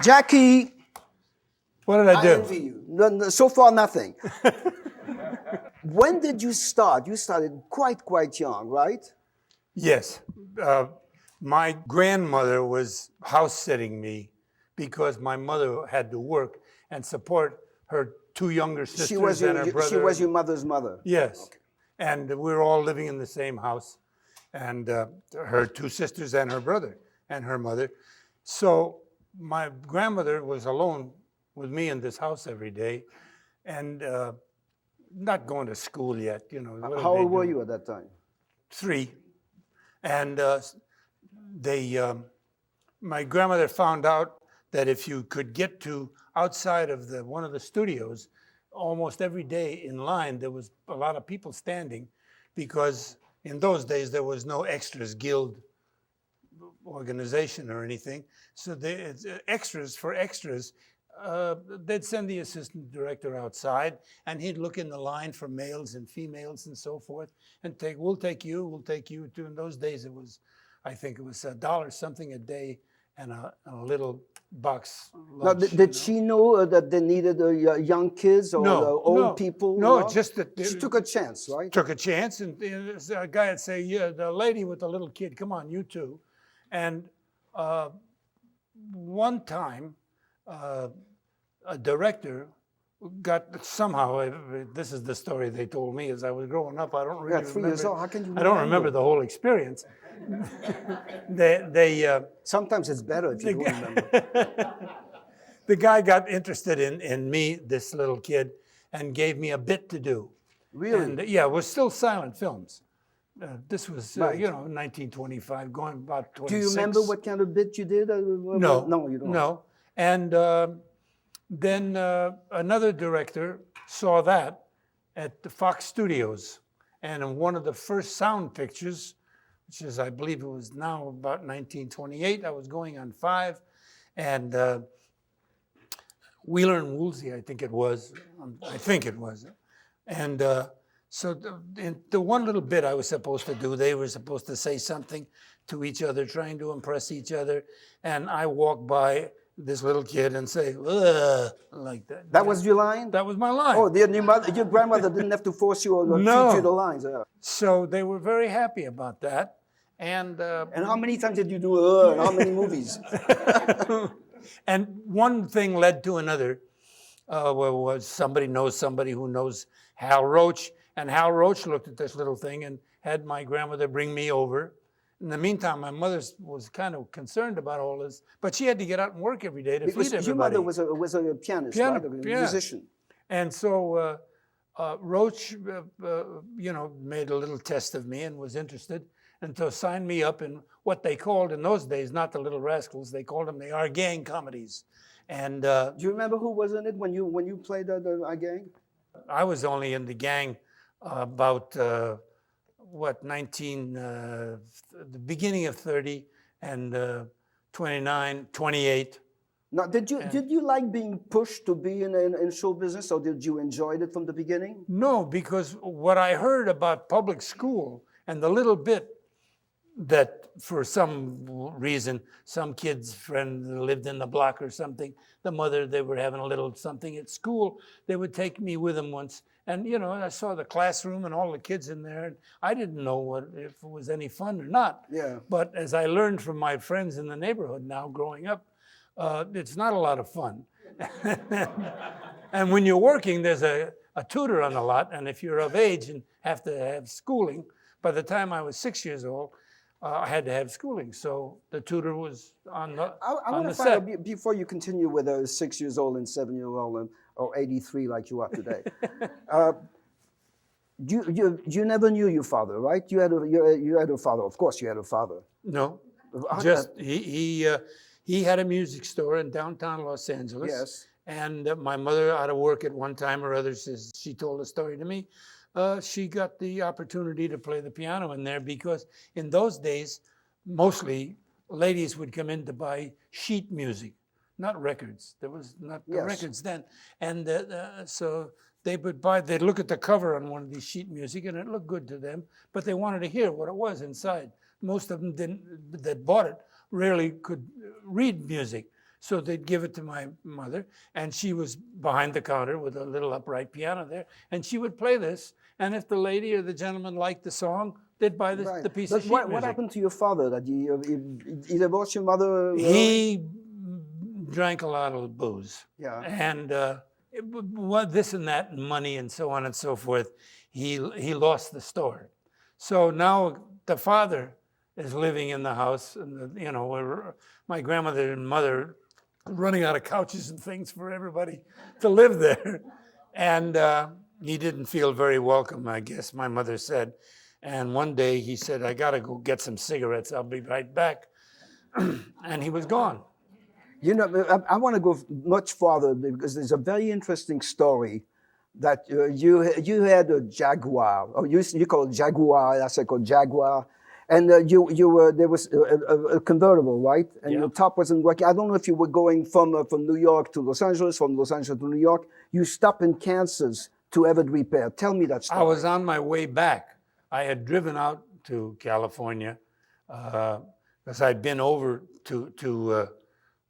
Jackie, What did I do? envy you. No, so far, nothing. When did you start? You started quite young, right? Yes. My grandmother was house sitting me because my mother had to work and support her two younger sisters and her brother. She was your mother's mother. Yes. Okay. And we were all living in the same house, and her two sisters and her brother and her mother. So my grandmother was alone with me in this house every day, and not going to school yet. You know. What did How they old were do? you at that time? 3. And my grandmother found out that if you could get to outside of one of the studios, almost every day in line, there was a lot of people standing, because in those days there was no extras guild organization or anything. So extras, they'd send the assistant director outside, and he'd look in the line for males and females and so forth, and we'll take you too. In those days, I think it was $1 something a day and a little box lunch. Now, did she know that they needed young kids or old people? No, just that she took a chance, right? Took a chance, and a guy would say, "Yeah, the lady with the little kid, come on, you two." And one time, a director got somehow. This is the story they told me as I was growing up. I don't really remember. 3 years old. How can you? I don't remember the whole experience. Sometimes it's better if you don't remember. The guy got interested in me, this little kid, and gave me a bit to do. Really? And it was still silent films. This was, Right. 1925, going about 26. Do you remember what kind of bit you did? No. No, you don't. No. And then another director saw that at the Fox Studios. And in one of the first sound pictures, which is, I believe it was now about 1928, I was going on 5. And Wheeler and Woolsey, I think it was. And so the one little bit I was supposed to do, they were supposed to say something to each other, trying to impress each other. And I walked by this little kid and say, "Ugh," like that. That was your line? That was my line. Oh, your grandmother didn't have to force you or teach you the lines. So they were very happy about that. And how many times did you do and how many movies? And one thing led to another. Was somebody knows somebody who knows Hal Roach. And Hal Roach looked at this little thing and had my grandmother bring me over. In the meantime, my mother was kind of concerned about all this, but she had to get out and work every day to feed everybody. Your mother was a pianist, right? A musician. And so Roach, made a little test of me and was interested, and so signed me up in what they called in those days, not the Little Rascals, they called them the Our Gang comedies. And do you remember who was in it when you played the Our Gang? I was only in the gang about the beginning of 30 and 29, 28. Now, did you like being pushed to be in show business, or did you enjoy it from the beginning? No, because what I heard about public school and the little bit that for some reason, some kid's friend lived in the block or something, the mother, they were having a little something at school, they would take me with them once. And, I saw the classroom and all the kids in there, and I didn't know if it was any fun or not. Yeah. But as I learned from my friends in the neighborhood now growing up, it's not a lot of fun. And when you're working, there's a tutor on the lot, and if you're of age and have to have schooling, by the time I was 6 years old, I had to have schooling, so the tutor was on the I want to find out, before you continue with a 6 years old and 7 year old or 83 like you are today. You never knew your father, right? You had a father. Of course, you had a father. No, just he had a music store in downtown Los Angeles. Yes. And my mother, out of work at one time or other, she told a story to me. She got the opportunity to play the piano in there because in those days, mostly ladies would come in to buy sheet music, not records. There was not the records then. And so they'd look at the cover on one of these sheet music and it looked good to them, but they wanted to hear what it was inside. Most of them that bought it rarely could read music. So they'd give it to my mother, and she was behind the counter with a little upright piano there, and she would play this. And if the lady or the gentleman liked the song, they'd buy the piece of sheet music. What happened to your father? That he divorced your mother? He drank a lot of booze. Yeah. And this and that, and money and so on and so forth. He lost the store. So now the father is living in the house, and where my grandmother and mother running out of couches and things for everybody to live there. And he didn't feel very welcome, I guess, my mother said. And one day he said, I got to go get some cigarettes. I'll be right back. And he was gone. You know, I want to go much farther because there's a very interesting story that you had a Jaguar, or you call it Jaguar, that's called Jaguar. And there was a convertible, right? And your top wasn't working. I don't know if you were going from New York to Los Angeles, from Los Angeles to New York. You stopped in Kansas to have it repaired. Tell me that story. I was on my way back. I had driven out to California because I'd been over to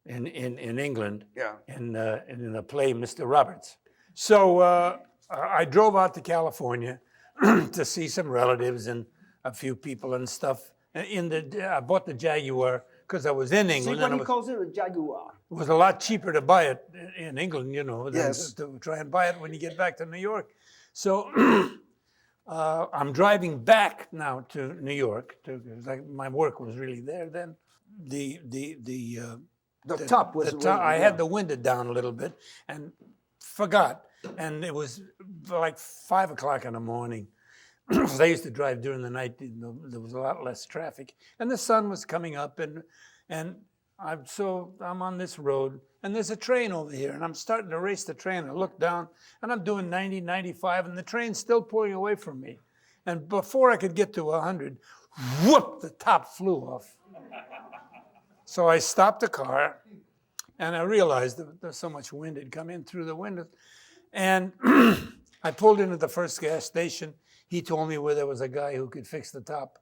in England in a play, Mr. Roberts. So I drove out to California to see some relatives and a few people and stuff. I bought the Jaguar because I was in England. See what he calls it, a Jaguar. It was a lot cheaper to buy it in England, than Yes. to try and buy it when you get back to New York. So I'm driving back now to New York. My work was really there then. The top was. I had the window down a little bit and forgot. And it was like 5 o'clock in the morning. I used to drive during the night. There was a lot less traffic, and the sun was coming up, and I'm on this road, and there's a train over here, and I'm starting to race the train. I look down, and I'm doing 90, 95, and the train's still pulling away from me. And before I could get to 100, whoop! The top flew off. So I stopped the car, and I realized that there's so much wind had come in through the window, and I pulled into the first gas station. He told me where there was a guy who could fix the top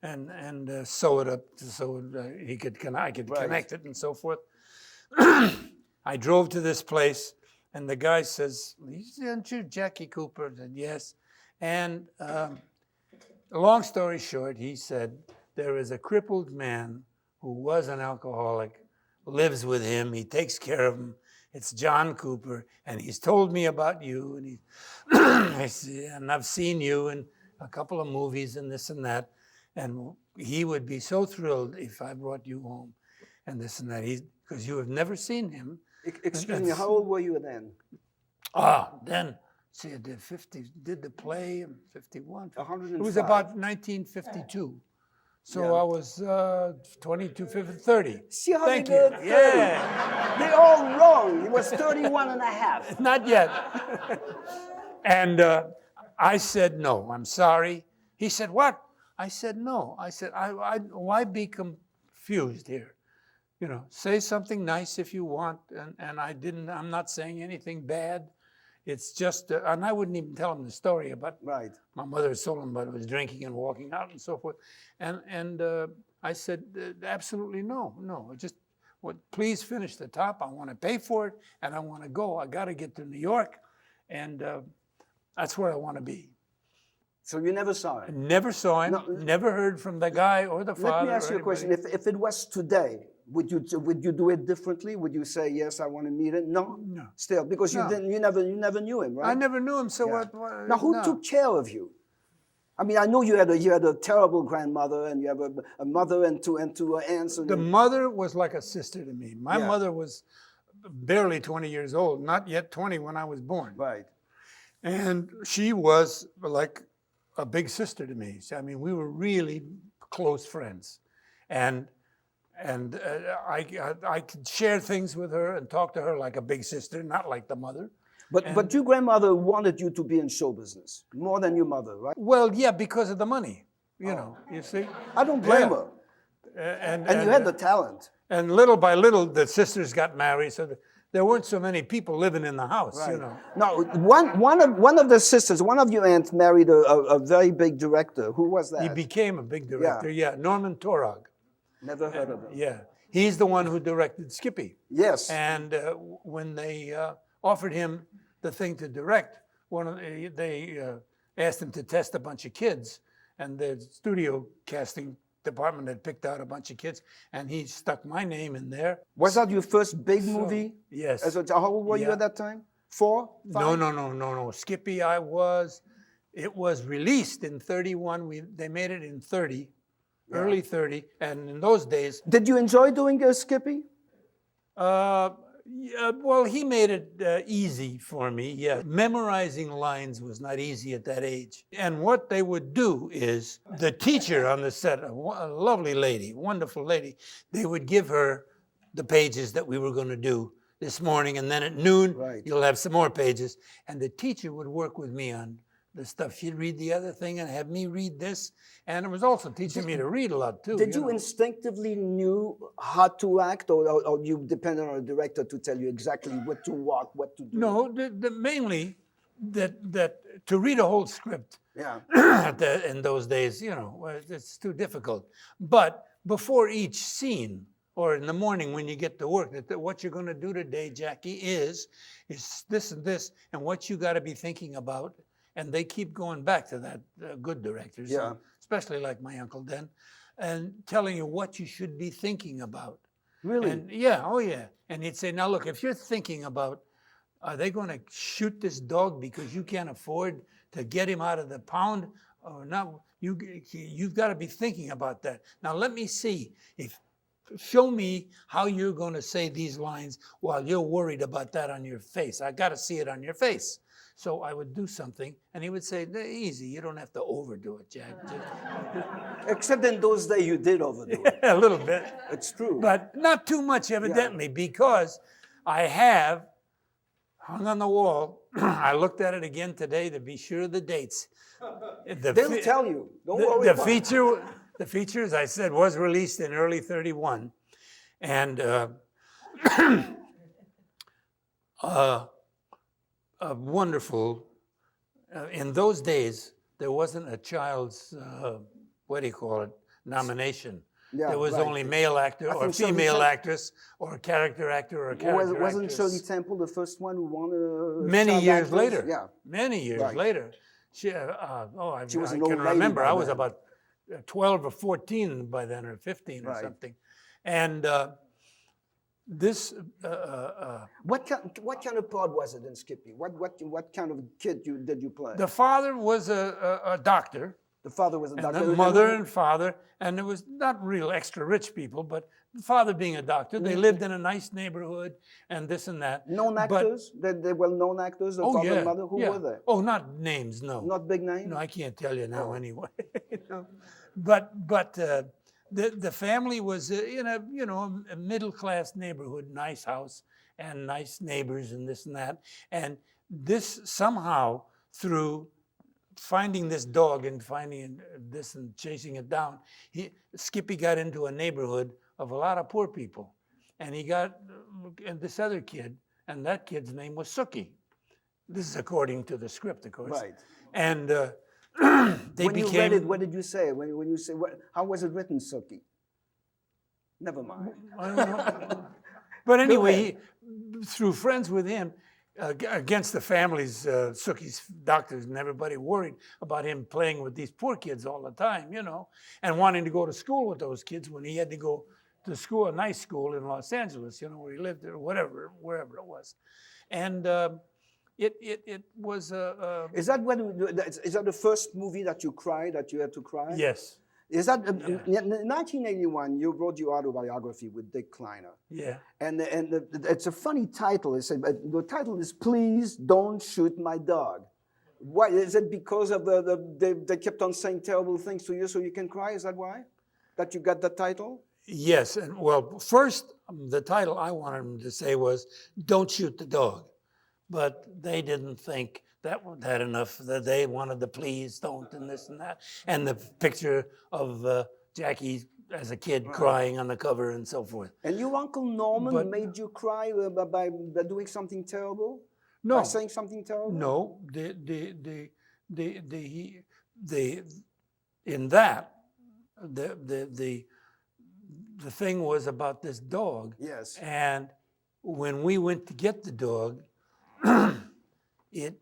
and sew it up so I could connect it and so forth. I drove to this place, and the guy says, "Aren't you Jackie Cooper?" I said, "Yes." And long story short, he said, there is a crippled man who was an alcoholic, lives with him, he takes care of him. It's John Cooper, and he's told me about you, and and I've seen you in a couple of movies and this and that, and he would be so thrilled if I brought you home, and this and that, because you have never seen him. Excuse me, how old were you then? Then, see, I did the play in 51. 105. It was about 1952. So I was 22, 30. See how Thank they you. did? 30. Yeah. They're all wrong. It was 31 and a half. Not yet. And I said, no, I'm sorry. He said, what? I said, no. I said, why be confused here? Say something nice if you want. And I'm not saying anything bad. It's just, and I wouldn't even tell him the story about my mother told him about his drinking and walking out and so forth. And I said, absolutely no. Just please finish the top. I want to pay for it, and I want to go. I got to get to New York, and that's where I want to be. So you never saw him? Never saw him. Never heard from the guy or the father. Let me ask you a question. If it was today, would you do it differently? Would you say, yes, I want to meet him? No. Still, because you never knew him, right? I never knew him. So what? Now, who took care of you? I mean, I know you had a terrible grandmother, and you have a mother and two aunts. And the mother was like a sister to me. My mother was barely 20 years old, not yet 20 when I was born. Right. And she was like a big sister to me. I mean, we were really close friends, and I could share things with her and talk to her like a big sister, not like the mother. But your grandmother wanted you to be in show business more than your mother, right? Well, yeah, because of the money, you see. I don't blame her. And you had the talent. And little by little, the sisters got married, so there weren't so many people living in the house, Now, one of the sisters, one of your aunts married a very big director. Who was that? He became a big director, Norman Torog. Never heard of him. Yeah, he's the one who directed Skippy. Yes. And when they offered him the thing to direct, they asked him to test a bunch of kids, and the studio casting department had picked out a bunch of kids, and he stuck my name in there. Was that your first big movie? Yes. How old were you Yeah. at that time? 4? 5? No. Skippy, it was released in 31. They made it in 30, early 30, and in those days. Did you enjoy doing Skippy? Yeah, well, he made it easy for me, yeah. Memorizing lines was not easy at that age. And what they would do is, the teacher on the set, a lovely lady, wonderful lady, they would give her the pages that we were going to do this morning, and then at noon, you'll have some more pages. And the teacher would work with me on the stuff. She'd read the other thing and have me read this. And it was also teaching me to read a lot, too. Did you instinctively knew how to act, or you depended on a director to tell you exactly what to walk, what to do? No, mainly that to read a whole script in those days, it's too difficult. But before each scene, or in the morning when you get to work, that what you're going to do today, Jackie, is this and this, and what you got to be thinking about. And they keep going back to that, good directors, especially like my uncle Den, and telling you what you should be thinking about. Really? And oh yeah. And he'd say, now look, if you're thinking about, are they going to shoot this dog because you can't afford to get him out of the pound? Or not? You've got to be thinking about that. Now let me see show me how you're going to say these lines while you're worried about that on your face. I got to see it on your face. So I would do something, and he would say, easy, you don't have to overdo it, Jack. Except in those days you did overdo it. A little bit. It's true. But not too much, evidently, because I have hung on the wall. I looked at it again today to be sure of the dates. They'll tell you. Don't worry about it. The feature, as I said, was released in early 31. And a wonderful, in those days, there wasn't a child's, nomination. Yeah, there was only male actor or female actress or character actor or character Wasn't actress. Shirley Temple the first one who won a Many years actress? later. Yeah. Many years later. She was I an old can lady remember. by I was then. about 12 or 14 by then, or 15 or something. And this... What kind of part was it in Skippy? What kind of kid did you play? the father was a doctor. The father was a And doctor. the mother and father, and it was not real extra rich people, but the father being a doctor, they lived in a nice neighborhood and this and that. Known actors? They were known actors, the father and mother? Who were they? Oh, not names, no. Not big names? No, I can't tell you now anyway. But the family was in a middle-class neighborhood, nice house and nice neighbors and this and that. And this somehow, through finding this dog and finding this and chasing it down, Skippy got into a neighborhood of a lot of poor people. And he got this other kid, and that kid's name was Sookie. This is according to the script, of course. Right. And when you read it, what did you say? When you say, how was it written, Sookie? Never mind. I don't know. But anyway, through friends with him, against the families, Sookie's doctors and everybody worried about him playing with these poor kids all the time, and wanting to go to school with those kids when he had to go to school, a nice school in Los Angeles, where he lived, or wherever it was. And it was Is that the first movie that you cried, that you had to cry? Yes. Is that in 1981? You wrote your autobiography with Dick Kleiner. Yeah. And it's a funny title. The title is "Please Don't Shoot My Dog." Why is it? Because of they kept on saying terrible things to you, so you can cry. Is that why? That you got the title? Yes. And well, first the title I wanted him to say was "Don't Shoot the Dog," but they didn't think that had enough. That they wanted the please don't and this and that, and the picture of Jackie as a kid crying on the cover and so forth. And your Uncle Norman made you cry by doing something terrible? No. By saying something terrible? No. In that, the thing was about this dog. Yes. And when we went to get the dog, it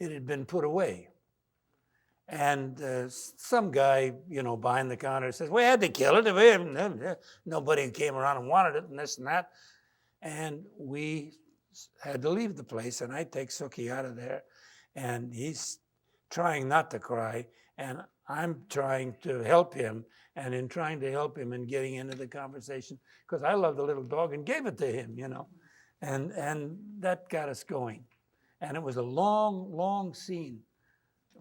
had been put away. And some guy, behind the counter says, we had to kill it. Nobody came around and wanted it and this and that. And we had to leave the place, and I take Sookie out of there, and he's trying not to cry, and I'm trying to help him, and in trying to help him and getting into the conversation, because I love the little dog and gave it to him, and that got us going. And it was a long, long scene.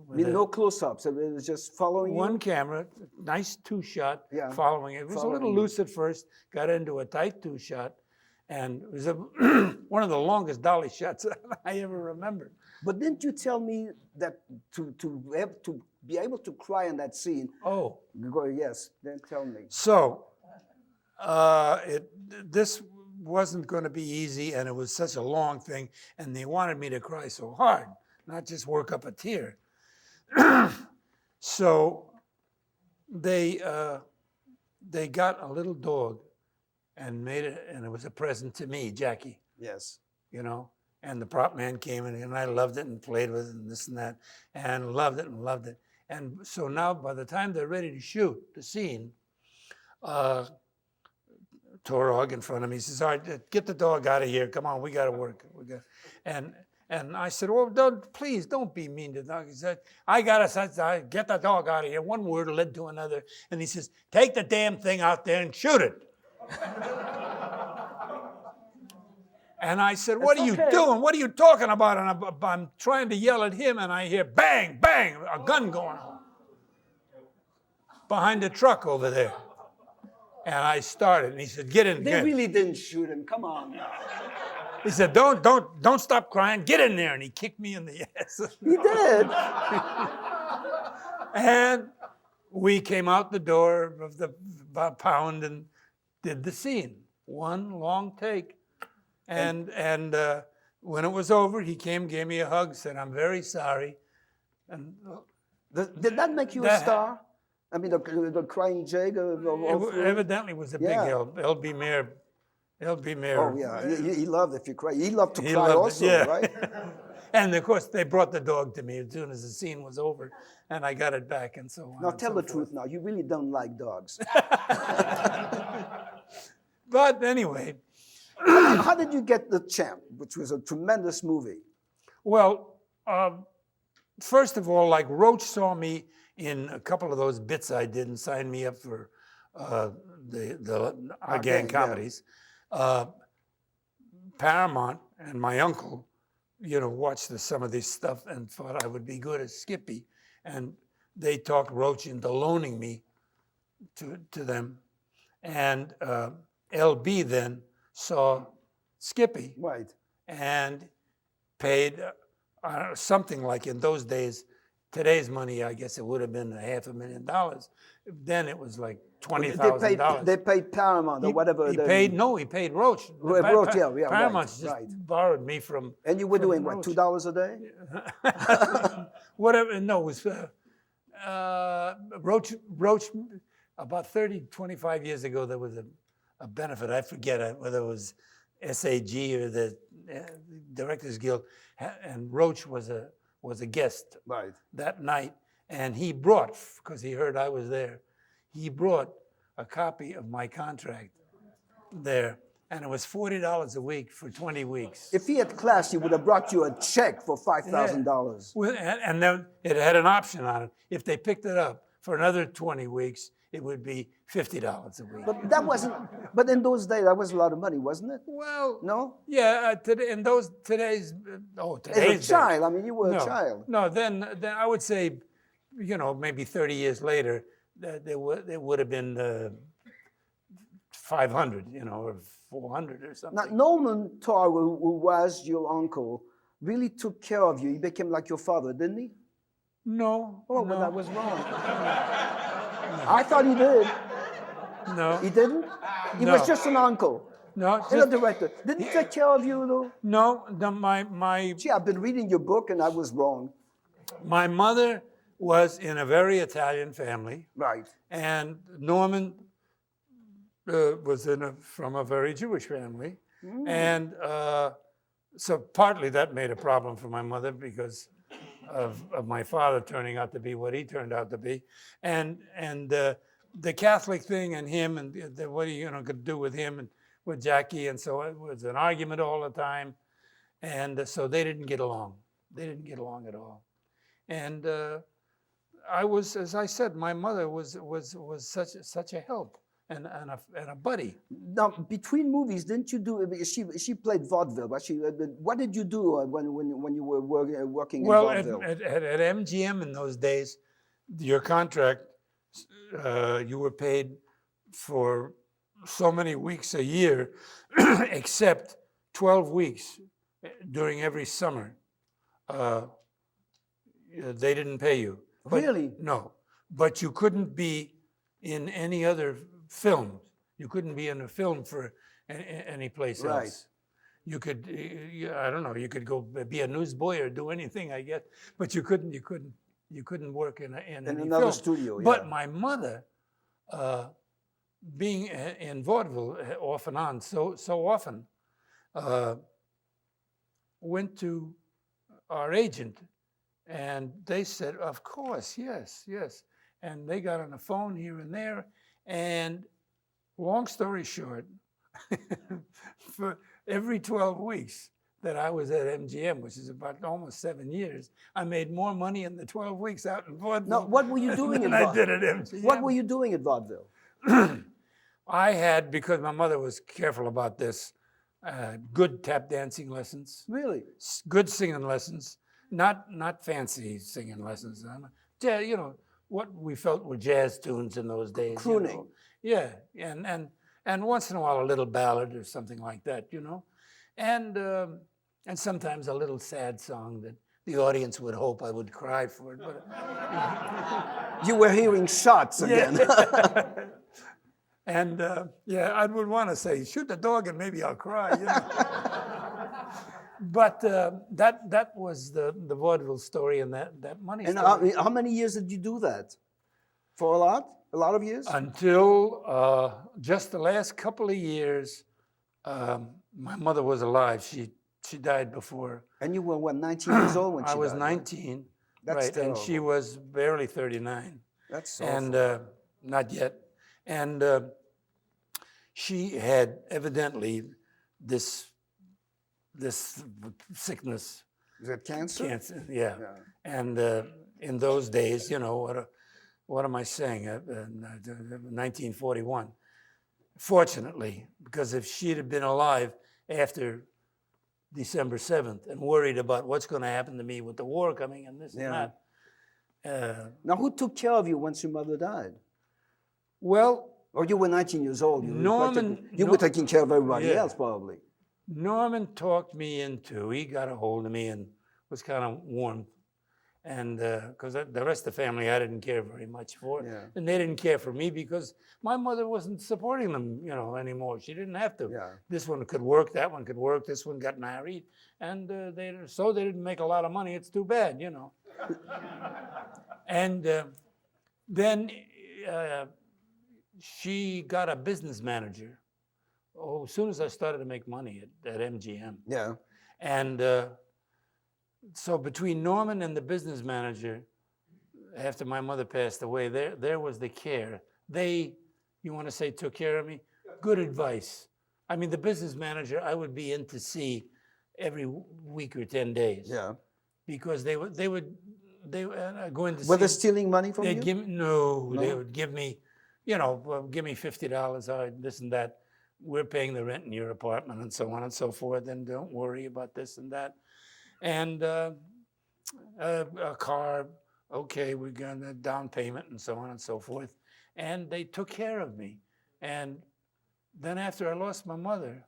With no close-ups, it was just following one you? camera, nice two-shot, Yeah. following it. It was Following a little you. loose at first, got into a tight two-shot, and it was one of the longest dolly shots I ever remember. But didn't you tell me that to be able to cry in that scene? Oh. Yes, then tell me. So, this wasn't going to be easy, and it was such a long thing, and they wanted me to cry so hard, not just work up a tear. So they got a little dog and made it, and it was a present to me, Jackie. Yes. And the prop man came in, and I loved it and played with it and this and that, and loved it and loved it. And so now, by the time they're ready to shoot the scene, Torog in front of me says, "All right, get the dog out of here. Come on, we got to work." And I said, "Well, please don't be mean to the dog." He said, "I got to get the dog out of here." One word led to another. And he says, "Take the damn thing out there and shoot it." And I said, "What are you doing? What are you talking about?" And I'm trying to yell at him, and I hear bang, bang, a gun going on behind the truck over there. And I started, and he said, "Get in." They really didn't shoot him. Come on. He said, don't stop crying. Get in there. And he kicked me in the ass. He did. And we came out the door of the pound and did the scene. One long take. And when it was over, he came, gave me a hug, said, "I'm very sorry." And Did that make you a star? I mean, the crying jig? Evidently was a big help. L.B. Mayer. Oh, yeah. He loved if you cry. He loved to cry also, right? And, of course, they brought the dog to me as soon as the scene was over, and I got it back and so on. Now, tell the truth now. You really don't like dogs. But anyway. How did you get The Champ, which was a tremendous movie? Well, first of all, like Roach saw me in a couple of those bits I did and signed me up for our gang comedies. Paramount and my uncle, watched some of this stuff and thought I would be good as Skippy. And they talked Roach into loaning me to them. And LB then saw Skippy. Right. And paid something like, in those days, today's money, I guess it would have been $500,000. Then it was like $20,000. They paid Paramount or whatever. He paid Roach. Roach, yeah, Paramount right, just borrowed me from. And you were doing what, Roach. $2 a day? Whatever. No, it was Roach. About 25 years ago, there was a benefit. I forget whether it was SAG or the Directors Guild, and Roach was a guest that night, and he brought, because he heard I was there, he brought a copy of my contract there, and it was $40 a week for 20 weeks. If he had class, he would have brought you a check for $5,000. Well, and then it had an option on it. If they picked it up for another 20 weeks, it would be $50 a week. But that wasn't. But in those days, that was a lot of money, wasn't it? Well, no. Yeah, today's. As a child, I mean, you were a child. No, then I would say, maybe 30 years later, there would have been 500, or 400 or something. Now, Norman Toro, who was your uncle, really took care of you. He became like your father, didn't he? No. Oh, well, that was wrong. I thought he did. No. He didn't? He was just an uncle. No. Just a director. Didn't he take care of you, though? No. My. Gee, I've been reading your book, and I was wrong. My mother was in a very Italian family. Right. And Norman was from a very Jewish family. And so partly that made a problem for my mother because of my father turning out to be what he turned out to be. And the Catholic thing and him and what are you going to do with him and with Jackie. And so it was an argument all the time. And so they didn't get along. They didn't get along at all. And I was, as I said, my mother was such a help and a buddy. Now, between movies, didn't you do? She played vaudeville, but what did you do when you were working in vaudeville? At MGM in those days, your contract, you were paid for so many weeks a year, except 12 weeks during every summer. They didn't pay you. Really? No, but you couldn't be in any other film. You couldn't be in a film for any place else. You could, I don't know. You could go be a newsboy or do anything, I guess. But you couldn't work in another film. studio. Yeah. But my mother, being in vaudeville off and on so often, went to our agent. And they said, of course, yes. And they got on the phone here and there. And long story short, for every 12 weeks that I was at MGM, which is about almost 7 years, I made more money in the 12 weeks out in vaudeville. Now, what were you doing than I did at MGM. What were you doing at vaudeville? I had, because my mother was careful about this, good tap dancing lessons. Really? Good singing lessons. Not fancy singing lessons. You know, what we felt were jazz tunes in those days. Crooning. You know? Yeah, and once in a while a little ballad or something like that, you know, and sometimes a little sad song that the audience would hope I would cry for it. But you were hearing shots again. Yeah. And I would want to say, shoot the dog and maybe I'll cry, you know. But that was the vaudeville story and that money story. And how many years did you do that? For a lot? A lot of years? Until just the last couple of years, my mother was alive. She died before. And you were, what, 19 years old when she died? I was 19, That's right, terrible. and she was barely 39. That's awful. And not yet. And she had evidently this sickness. Is that cancer? Cancer, yeah. And in those days, you know, what am I saying? 1941. Fortunately, because if she'd have been alive after December 7th and worried about what's going to happen to me with the war coming and this and that. Now, who took care of you once your mother died? Well, or you were 19 years old. You were taking care of everybody else, probably. Norman talked me into, he got a hold of me and was kind of warm. And because the rest of the family I didn't care very much for. Yeah. And they didn't care for me because my mother wasn't supporting them, you know, anymore. She didn't have to. Yeah. This one could work, that one could work, this one got married. And they didn't make a lot of money. It's too bad, you know. And then she got a business manager. Oh, as soon as I started to make money at MGM. Yeah. And so between Norman and the business manager, after my mother passed away, there was the care. They, you want to say, took care of me? Good advice. I mean, the business manager I would be in to see every week or 10 days. Yeah. Because they would go in to see. Were they stealing money from you? No, they would give me, you know, give me $50, this and that. We're paying the rent in your apartment and so on and so forth, and don't worry about this and that. And a car, okay, we got a down payment and so on and so forth. And they took care of me. And then after I lost my mother,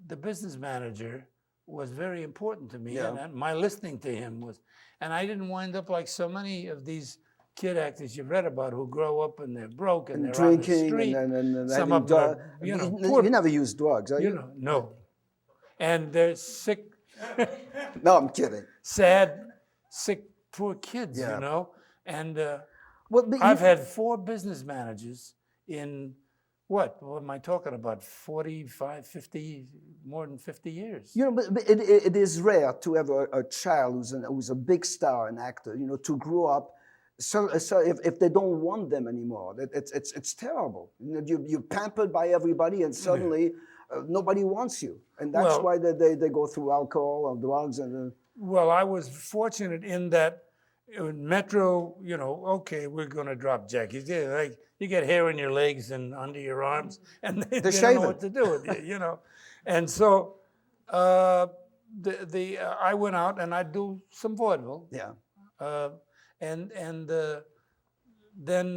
the business manager was very important to me. Yeah. And my listening to him was, and I didn't wind up like so many of these kid actors you've read about who grow up and they're broke and they're drinking on the street. and some having of them are, you know, poor, you never use drugs, are you? you know, no. And they're sick. No, I'm kidding. Sad, sick, poor kids, Yeah. you know. And Well, but I've had 4 business managers in What am I talking about? 45, 50, more than 50 years. You know, but it is rare to have a child who's a big star, an actor, you know, to grow up. So if they don't want them anymore, it's terrible. You know, you're pampered by everybody, and suddenly nobody wants you, and that's Well- why they go through alcohol or drugs and. Well, I was fortunate in that in Metro, you know, okay, we're going to drop Jack. Like, you get hair in your legs and under your arms, and they don't shave know it. what to do with you, you know. And so I went out and I'd do some vaudeville. Yeah. And then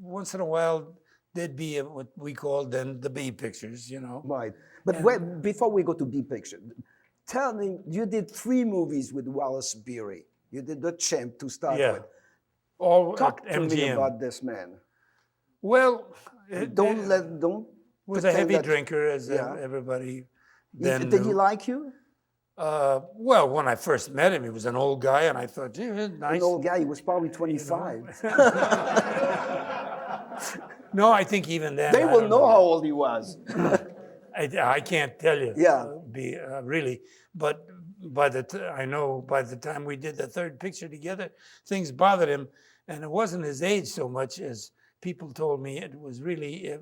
once in a while there'd be what we called then the B pictures, you know. Right. But before we go to B picture, tell me, you did 3 movies with Wallace Beery. You did The Champ to start Yeah. with. All Talk at to me MGM. about this man. Well, Don't was a pretend heavy that- drinker, as Yeah. everybody then Did he knew. like you? Well, when I first met him, he was an old guy, and I thought, gee, he's nice. An old guy, he was probably 25. No, I think even then. They I will don't know how old he was. I can't tell you. Yeah. Really, but I know by the time we did the third picture together, things bothered him, and it wasn't his age so much as people told me. It was really,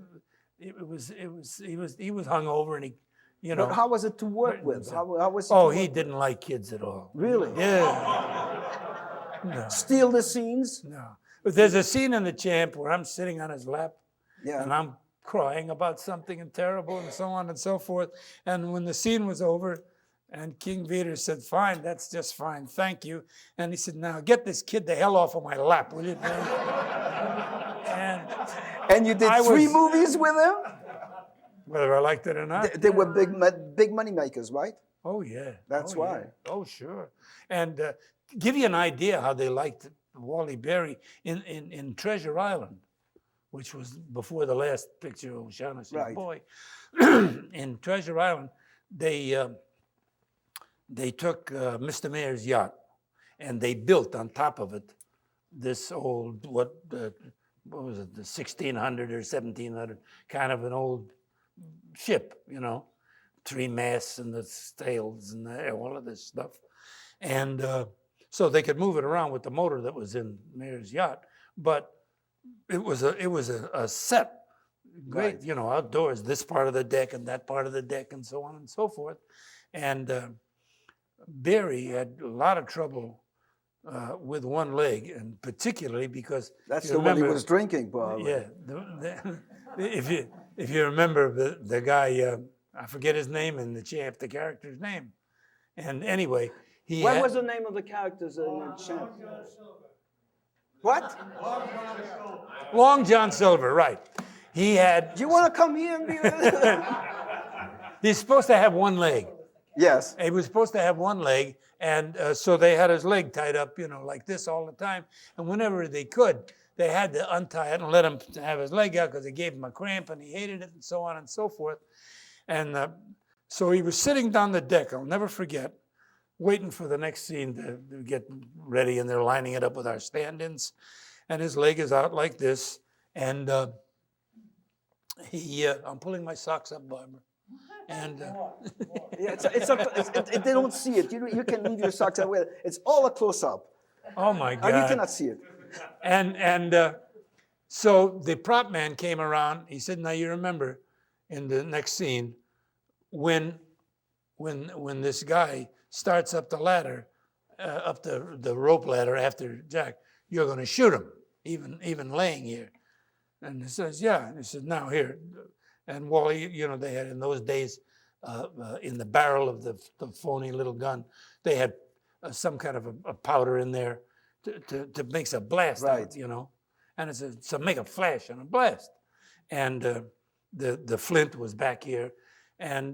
he was hungover, and he, you know. But how was it to work with? How was it? Oh, to he work didn't like kids at all. Really? Yeah. with? Steal the scenes? No. But there's a scene in The Champ where I'm sitting on his lap, Yeah. and I'm crying about something and terrible and so on and so forth. And when the scene was over, and King Peter said, "Fine, that's just fine, thank you." And he said, "Now get this kid the hell off of my lap, will you?" And you did I 3 was- movies with him? Whether I liked it or not. They were big money makers, right? Oh, yeah. That's Oh, why. yeah. Oh, sure. And give you an idea how they liked Wally Berry in Treasure Island, which was before the last picture, O'Shaughnessy's Right. Boy. In Treasure Island, they took Mr. Mayor's yacht, and they built on top of it this old, what was it, the 1600 or 1700, kind of an old ship, you know, 3 masts and the sails and all of this stuff. And so they could move it around with the motor that was in Mayor's yacht. But it was a set, great, Right. you know, outdoors, this part of the deck and that part of the deck and so on and so forth. And Barry had a lot of trouble with one leg, and particularly because That's you the one he remember- was drinking, probably. yeah, if you remember the guy, I forget his name in The Champ, the character's name, and anyway, he What had- was the name of the characters in the Champ? What? Long John Silver, right? He had. Do you want to come here and be He's supposed to have one leg. Yes. He was supposed to have one leg, and so they had his leg tied up, you know, like this all the time. And whenever they could, they had to untie it and let him have his leg out because it gave him a cramp and he hated it and so on and so forth. And so he was sitting down the deck, I'll never forget, waiting for the next scene to get ready, and they're lining it up with our stand-ins. And his leg is out like this, and I'm pulling my socks up, Barbara. And Yeah, they don't see it. You can leave your socks away. It's all a close-up. oh my And you God. cannot see it. And so the prop man came around. He said, "Now you remember, in the next scene, when this guy starts up the ladder, up the rope ladder after Jack, you're going to shoot him, even laying here." And he says, "Yeah." And he said, "Now here." And Wally, you know, they had in those days, in the barrel of the phony little gun, they had some kind of a powder in there to make a blast Right. out, you know. And it's to make a flash and a blast. And the flint was back here. And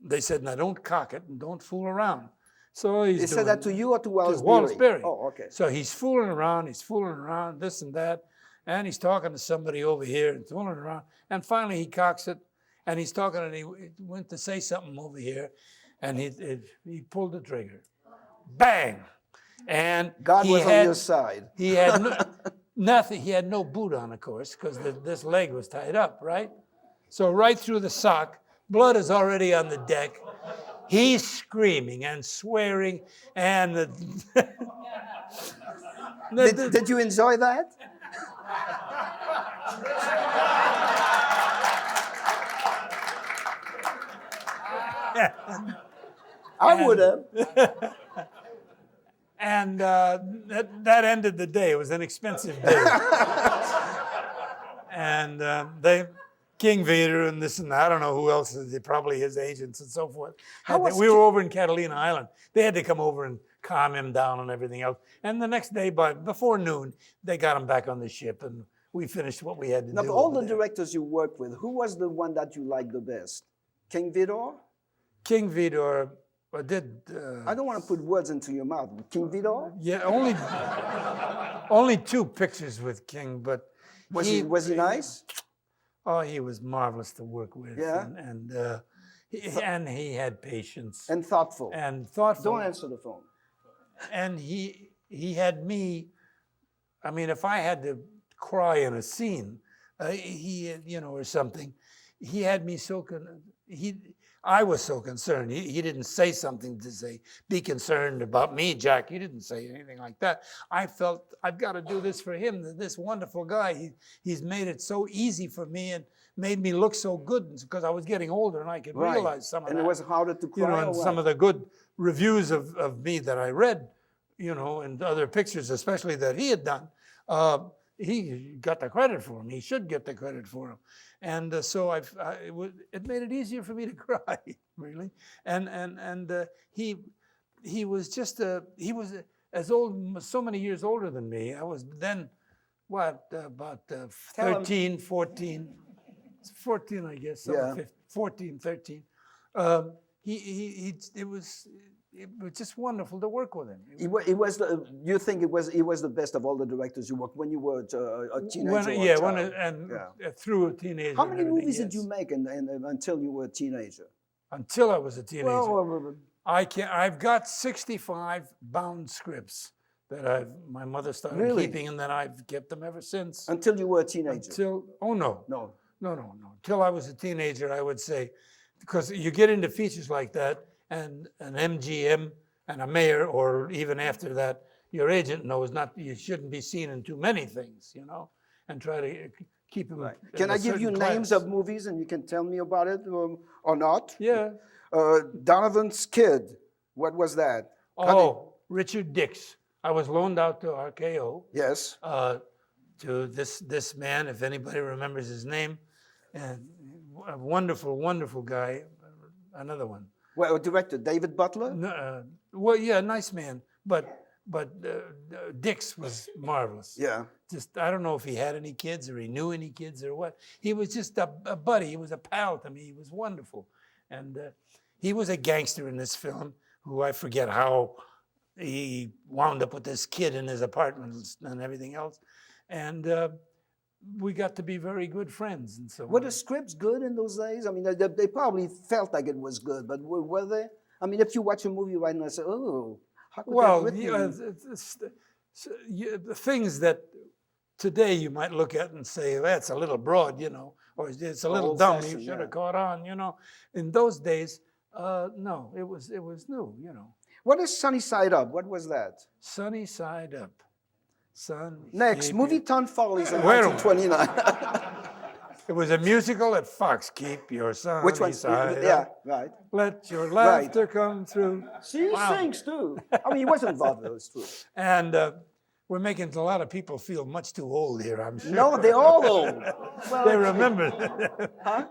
they said, "Now don't cock it and don't fool around." So he's They said that to you or to Wallace Wallace Berry. Oh, okay. So he's fooling around, this and that. And he's talking to somebody over here and fooling around. And finally he cocks it. And he's talking, and he went to say something over here. And he pulled the trigger. Bang! And God he was had, on your side. He had Nothing. He had no boot on, of course, because this leg was tied up, right? So right through the sock, blood is already on the deck. He's screaming and swearing, and Did you enjoy that? I would have. And that ended the day. It was an expensive day. And King Vader and this and that, I don't know who else, probably his agents and so forth. We were over in Catalina Island. They had to come over and calm him down and everything else. And the next day, before noon, they got him back on the ship, and we finished what we had to do. Now, of all the directors you worked with, who was the one that you liked the best? King Vidor? King Vidor did. I don't want to put words into your mouth. King Vidor? Yeah, only 2 pictures with King, but was he nice? Oh, he was marvelous to work with. Yeah. And he had patience. And thoughtful. Don't answer the phone. And he had me. I mean, if I had to cry in a scene, or something, he had me so I was so concerned. He didn't say something to say, be concerned about me, Jack. He didn't say anything like that. I felt I've got to do this for him, this wonderful guy. He's made it so easy for me and made me look so good because I was getting older and I could realize some of that. And it was harder to cry. And some of the good reviews of me that I read, and other pictures, especially that he had done, he got the credit for him. He should get the credit for him. And so it made it easier for me to cry, really. And he was just he was as old, so many years older than me. I was then, about 13, 14, 14, I guess. Yeah. 14, 13. It was just wonderful to work with him. You think it was the best of all the directors you worked when you were a teenager? Through a teenager. How many movies did you make until you were a teenager? Until I was a teenager. Well, I've got 65 bound scripts that my mother started keeping, and then I've kept them ever since. Until you were a teenager? No. Till I was a teenager, I would say, because you get into features like that, and an MGM and a mayor, or even after that, your agent knows you shouldn't be seen in too many things, and try to keep them. Right. Can I give you names of movies and you can tell me about it or not? Yeah. Donovan's Kid. What was that? Richard Dix. I was loaned out to RKO. Yes. To this man, if anybody remembers his name, and a wonderful, wonderful guy. Another one. Well, director David Butler. Nice man, but Dix was marvelous. Yeah. Just I don't know if he had any kids or he knew any kids or what. He was just a buddy. He was a pal to me. He was wonderful, and he was a gangster in this film. Who I forget how he wound up with this kid in his apartment and everything else, and. We got to be very good friends, and so. Were the scripts good in those days? I mean, they probably felt like it was good, but were they? I mean, if you watch a movie right now and say, "Oh, how could the things that today you might look at and say, "That's a little broad," or it's a little dumb. You should have caught on, In those days, no, it was new, What is Sunny Side Up? What was that? Sunny Side Up. Next, movie Ton Follies in 1929. It was a musical at Fox. Keep your sunny Which one? side Yeah, up. right. Let your laughter come through. She sings too. I mean, he wasn't involved, it was true. And we're making a lot of people feel much too old here, I'm sure. No, they're all old. Well, they remember. Huh?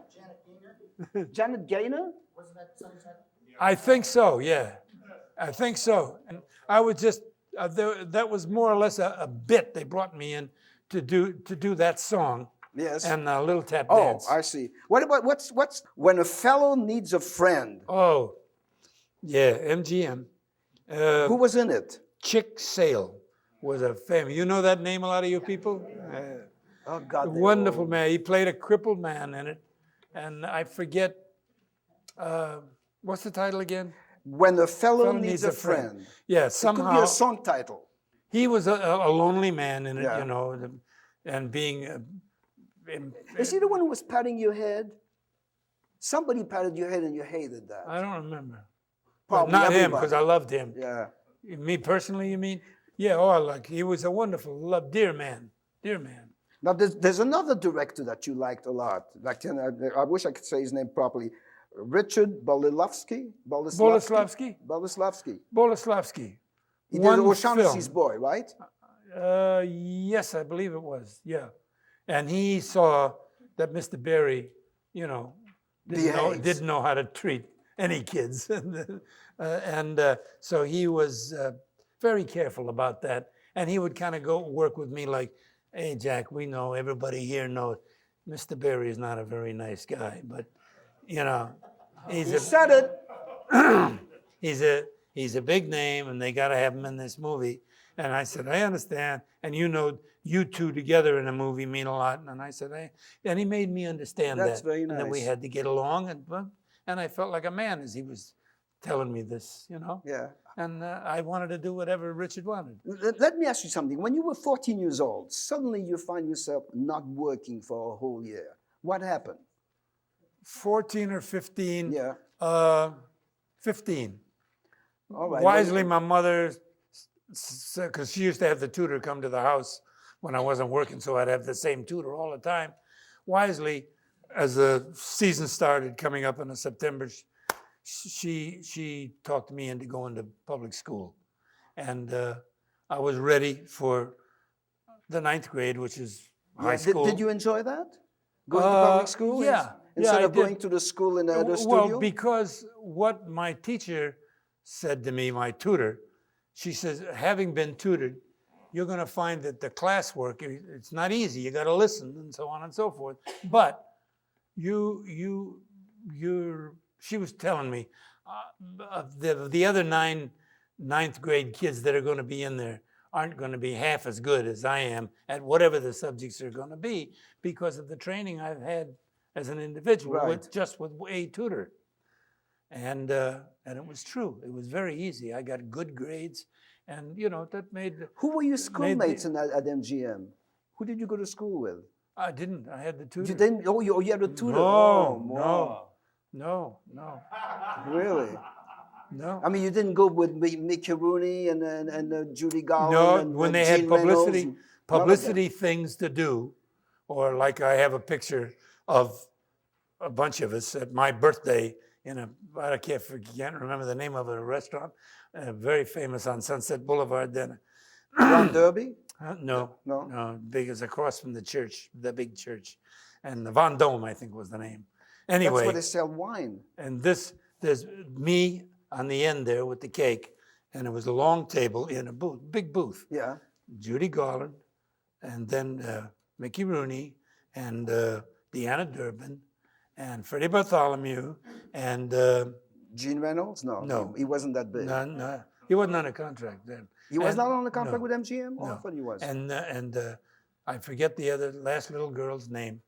Janet Gaynor? Wasn't that Sunny Side Up? I think so, yeah. I think so. And I would just, that was more or less a bit they brought me in to do that song. Yes. And a little tap dance. Oh, I see. What about what's When a Fellow Needs a Friend? Oh, yeah, MGM. Who was in it? Chick Sale was a famous. You know that name, a lot of you people? Oh God. Wonderful man. He played a crippled man in it, and I forget. What's the title again? When a Fellow Needs a Friend. Yeah, somehow. It could be a song title. He was a lonely man in it, Yeah. you know, and being. Is he the one who was patting your head? Somebody patted your head and you hated that. I don't remember. Probably Not him, everybody. because I loved him. Yeah. Me personally, you mean? Yeah, oh, I like. He was a wonderful, dear man. Dear man. Now, there's another director that you liked a lot. Like, I wish I could say his name properly. Richard Boleslavsky? Boleslavsky? Boleslavsky. He did One O'Shaughnessy's film. Boy, right? Yes, I believe it was. Yeah. And he saw that Mr. Berry, you know, didn't know how to treat any kids. So he was very careful about that. And he would kind of go work with me like, hey, Jack, we know, everybody here knows Mr. Berry is not a very nice guy, but, you know, He said it. he's a big name and they got to have him in this movie. And I said, I understand. And you know, you two together in a movie mean a lot. And I said, and he made me understand That's that. very And that we nice. had to get along. And I felt like a man as he was telling me this, you know. Yeah. And I wanted to do whatever Richard wanted. Let me ask you something. When you were 14 years old, suddenly you find yourself not working for a whole year. What happened? 14 or 15. Yeah. 15. All right. Wisely, my mother, because she used to have the tutor come to the house when I wasn't working, so I'd have the same tutor all the time. Wisely, as the season started coming up in September, she talked me into going to public school. And I was ready for the 9th grade, which is high school. Did you enjoy that? Going to public school? Yeah. Instead I of going did. to the school in the Well, studio? because what my teacher said to me, my tutor, she says, having been tutored, you're going to find that the classwork, it's not easy. You got to listen and so on and so forth. But she was telling me, the other 9th grade kids that are going to be in there aren't going to be half as good as I am at whatever the subjects are going to be because of the training I've had as an individual with a tutor. And it was true. It was very easy. I got good grades, and you know that made. Who were your schoolmates at MGM? Who did you go to school with? I didn't. I had the tutor. You didn't? Oh, you had a tutor. No. Really? No. I mean, you didn't go with Mickey Rooney and Judy Garland. No, and when they Jean had Reynolds publicity things to do, or like I have a picture of a bunch of us at my birthday I can't remember the name of it, a restaurant, very famous on Sunset Boulevard then. Ron Derby? No, No? big as across from the church, the big church. And the Vendôme, I think, was the name. Anyway. That's where they sell wine. And there's me on the end there with the cake, and it was a long table in a booth, big booth. Yeah. Judy Garland, and then Mickey Rooney, and Deanna Durbin, and Freddie Bartholomew, and Jean Reynolds? No. He wasn't that big. No, he wasn't on a contract then. He was not on a contract no, with MGM? Oh, no. I thought he was. And I forget the other last little girl's name.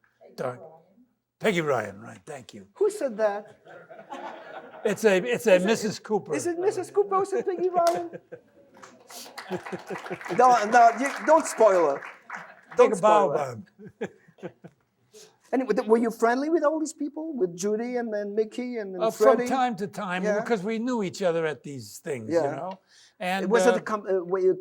Peggy Ryan, right? Thank you. Who said that? It's a Mrs. Cooper. Is it Mrs. Cooper or is it Peggy Ryan? Don't spoil her. Don't spoil her. And were you friendly with all these people? With Judy and Mickey and Freddie? From time to time, because we knew each other at these things, you know. And was it were you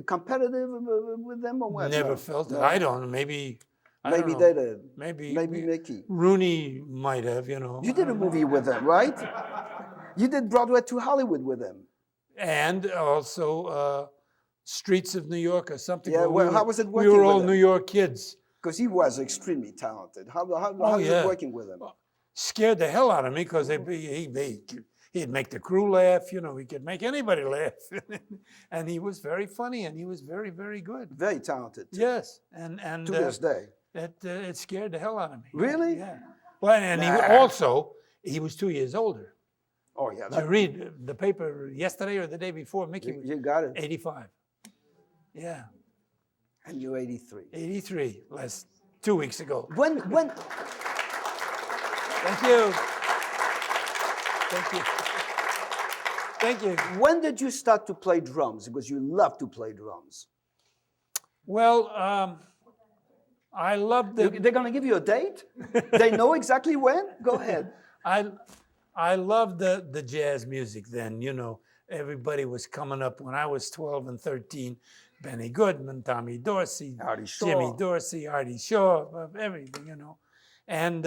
competitive with them or what? Never felt it. I don't. Maybe they did. Maybe Mickey. Rooney might have, you know. You did a movie with them, right? You did Broadway to Hollywood with them. And also Streets of New York or something. Yeah, well, how was it working We were with all him? New York kids. Because he was extremely talented. How was it working with him? Scared the hell out of me because he'd make the crew laugh. You know, he could make anybody laugh. And he was very funny and he was very, very good. Very talented. Too. Yes. And to this day. It scared the hell out of me. Really? Yeah. Well, and he was 2 years older. Oh, yeah. Did you read the paper yesterday or the day before? Mickey was you got it. 85. Yeah. And you're 83. 83, 2 weeks ago. When? Thank you. Thank you. Thank you. When did you start to play drums? Because you love to play drums. Well, I love the. They're going to give you a date? They know exactly when? Go ahead. I love the jazz music then, you know. Everybody was coming up when I was 12 and 13. Benny Goodman, Tommy Dorsey, Artie Shaw. Jimmy Dorsey, Artie Shaw, everything, you know. And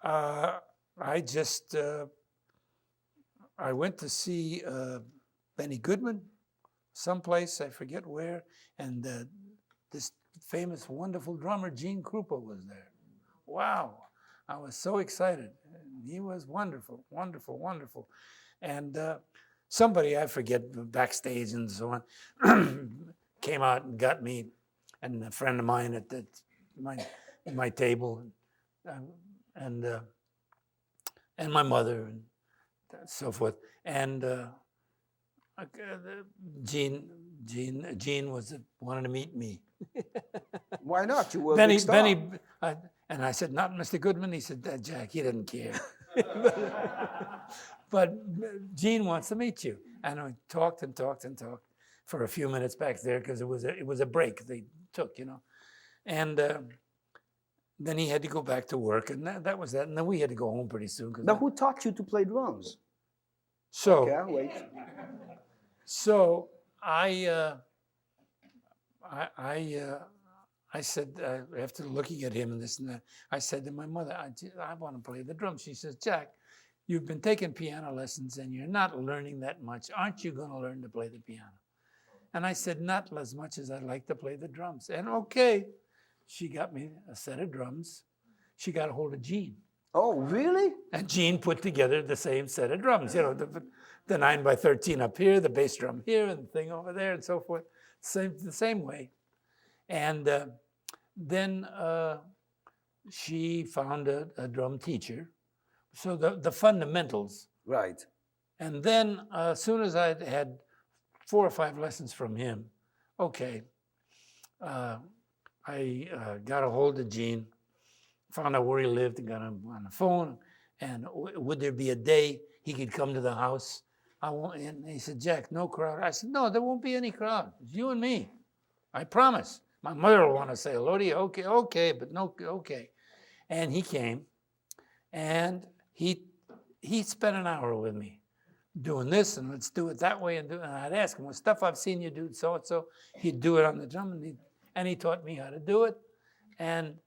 I just, I went to see Benny Goodman someplace, I forget where, and this famous, wonderful drummer, Gene Krupa, was there. Wow. I was so excited. He was wonderful, wonderful, wonderful. And somebody, I forget, backstage and so on, came out and got me and a friend of mine at my table, and my mother and so forth. And Gene wanted to meet me. Why not? You were a big star. And I said, not Mr. Goodman. He said, Jack, he didn't care. But Gene wants to meet you. And I talked and talked and talked for a few minutes back there because it was a break they took, you know. And then he had to go back to work, and that was that. And then we had to go home pretty soon. Now, who taught you to play drums? So, okay, I'll wait. So I said, after looking at him and this and that, I said to my mother, I want to play the drums. She says, Jack, you've been taking piano lessons and you're not learning that much. Aren't you going to learn to play the piano? And I said, not as much as I'd like to play the drums. And okay, she got me a set of drums. She got a hold of Gene. Oh, really? And Gene put together the same set of drums, you know, the 9x13 up here, the bass drum here, and the thing over there, and so forth, the same way. And then she found a drum teacher, so the fundamentals. Right. And then as soon as I had 4 or 5 lessons from him, okay, I got a hold of Gene, found out where he lived, and got him on the phone, and would there be a day he could come to the house? And he said, Jack, no crowd. I said, no, there won't be any crowd. It's you and me. I promise. My mother will want to say hello to you. Okay, but no, okay. And he came, and he spent an hour with me doing this, and let's do it that way. And I'd ask him, well, stuff I've seen you do so-and-so. He'd do it on the drum, and he taught me how to do it. And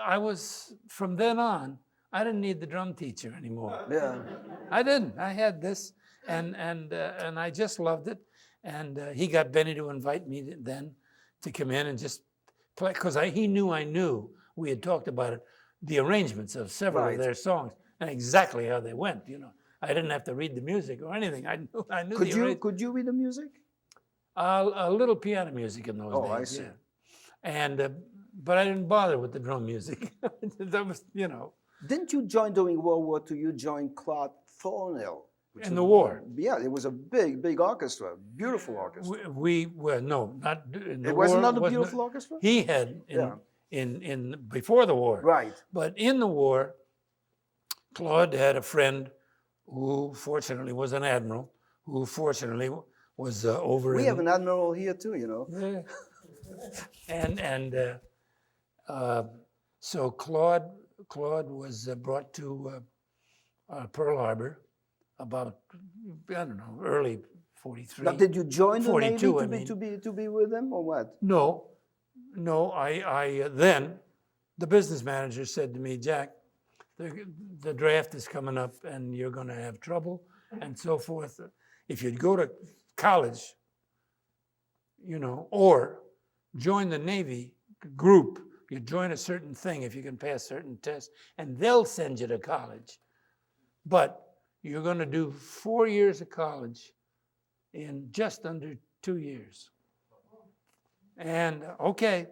I was, from then on, I didn't need the drum teacher anymore. Yeah. I didn't. I had this, and I just loved it. And he got Benny to invite me then to come in and just play, because he knew I knew. We had talked about it, the arrangements of several of their songs, and exactly how they went. You know, I didn't have to read the music or anything. I knew. Could you read the music? A little piano music in those days. Oh, I see. Yeah. And but I didn't bother with the drum music. That was, you know. Didn't you join during World War II? You joined Claude Thornhill. In the war. Yeah, it was a big orchestra, beautiful orchestra. We were, no, not in the war. It wasn't a beautiful orchestra? He had in before the war. Right. But in the war, Claude had a friend who fortunately was an admiral, who fortunately was over We have an admiral here too, you know. Yeah. So Claude was brought to Pearl Harbor about, I don't know, early 43. Now, did you join the Navy 42, to be with them or what? No. I then the business manager said to me, Jack, the draft is coming up and you're going to have trouble and so forth. If you'd go to college, you know, or join the Navy group, you join a certain thing if you can pass certain tests, and they'll send you to college. But you're going to do 4 years of college in just under 2 years. And okay.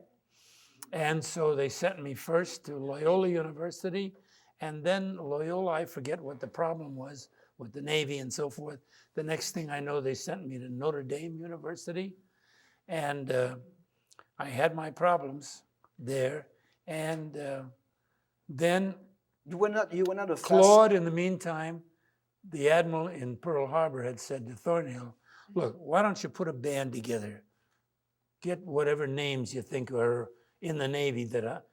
And so they sent me first to Loyola University, and then Loyola, I forget what the problem was with the Navy and so forth. The next thing I know, they sent me to Notre Dame University, and I had my problems there. And then you were not a Claude, in the meantime, the admiral in Pearl Harbor had said to Thornhill, look, why don't you put a band together? Get whatever names you think are in the Navy that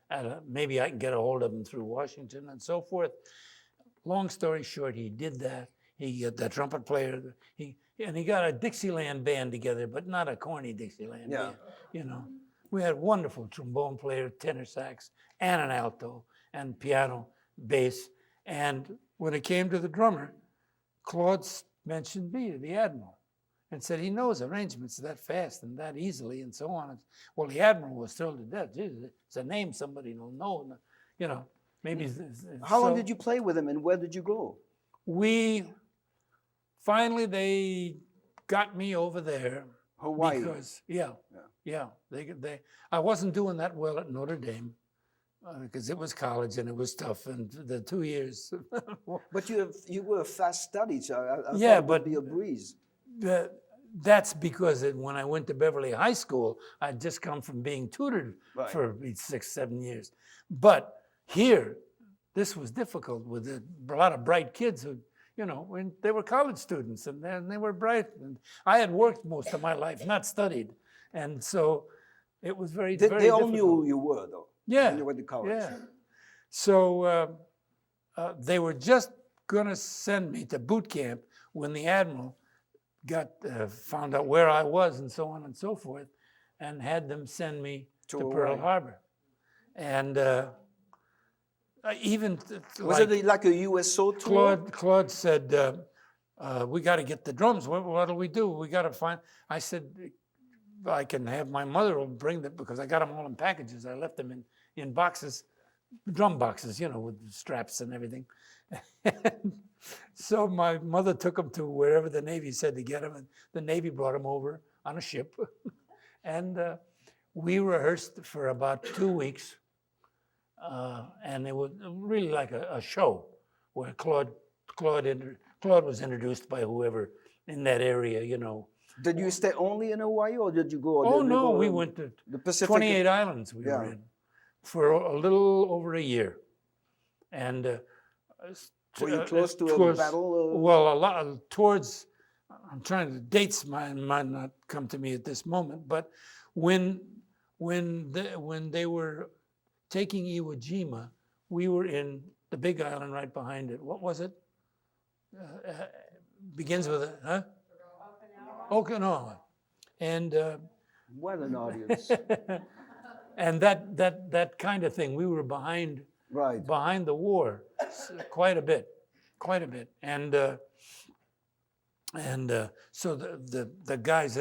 maybe I can get a hold of them through Washington and so forth. Long story short, he did that. He got the trumpet player, and he got a Dixieland band together, but not a corny Dixieland band. You know, we had wonderful trombone player, tenor sax, and an alto, and piano, bass. And when it came to the drummer, Claude mentioned me, the admiral, and said he knows arrangements that fast and that easily and so on. Well, the admiral was thrilled to death. Jesus, it's a name somebody will know. You know, maybe. How long did you play with him, and where did you go? Finally, they got me over there. Hawaii. Because, I wasn't doing that well at Notre Dame because it was college and it was tough, and the 2 years. But you were a fast study, so I Yeah, thought it would be a breeze. That's because when I went to Beverly High School, I'd just come from being tutored for 6, 7 years. But here, this was difficult with a lot of bright kids who, you know, when they were college students and they were bright. And I had worked most of my life, not studied. And so it was very difficult. They all knew who you were, though. Yeah. When you went to college. Yeah. So they were just going to send me to boot camp when the admiral found out where I was and so on and so forth, and had them send me to Pearl Harbor. And was it like a USO tour? Claude said, we got to get the drums. What do we do? We got to find. I said, I can have my mother bring them, because I got them all in packages. I left them in boxes, drum boxes, you know, with straps and everything. So my mother took them to wherever the Navy said to get them, and the Navy brought them over on a ship. And we rehearsed for about 2 weeks. And it was really like a show where Claude was introduced by whoever in that area, you know. Did you stay only in Hawaii, or did you go? Oh, no, we went to the Pacific. 28 islands we were in for a little over a year. And were you close to a battle? Well, a lot towards. I'm trying to dates might not come to me at this moment, but when they were taking Iwo Jima, we were in the big island right behind it. What was it? Begins with a, huh? Okinawa. And what an audience. and that kind of thing. We were behind the war quite a bit. And so the guys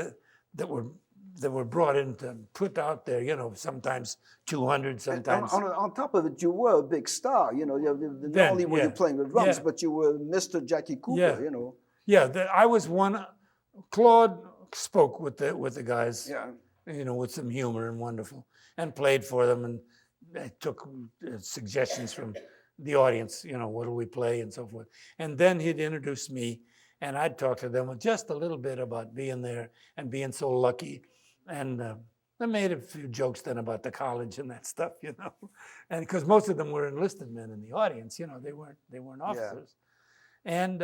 that were brought in to put out there, you know, sometimes 200, sometimes. On top of it, you were a big star, you know. Not only were you playing the drums, but you were Mr. Jackie Cooper, you know. Yeah, I was one. Claude spoke with the guys, you know, with some humor and wonderful, and played for them, and took suggestions from the audience, you know, what do we play and so forth. And then he'd introduce me, and I'd talk to them just a little bit about being there and being so lucky. And I made a few jokes then about the college and that stuff, you know, and because most of them were enlisted men in the audience, you know, they weren't officers, and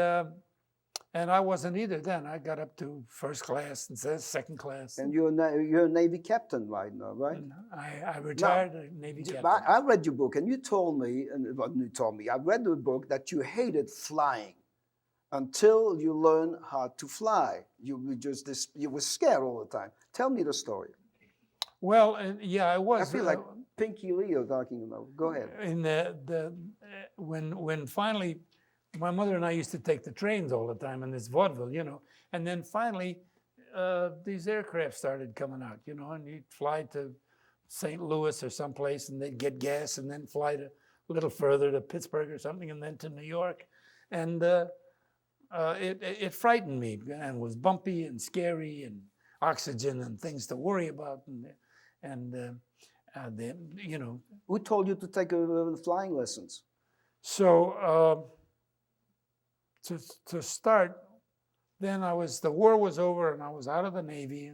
I wasn't either then. I got up to first class and second class. And you're a Navy captain right now, right? I retired a Navy captain. I read your book, and you told me, I read the book that you hated flying until you learned how to fly. You were scared all the time. Tell me the story. Well, I was. I feel like Pinky Lee you're talking about. Go ahead. In when finally, my mother and I used to take the trains all the time in this vaudeville, you know, and then finally, these aircraft started coming out, you know, and you'd fly to St. Louis or someplace, and they'd get gas, and then fly a little further to Pittsburgh or something, and then to New York, and it frightened me, and was bumpy and scary, and oxygen and things to worry about, and then, you know. Who told you to take flying lessons? So to start, then the war was over, and I was out of the Navy,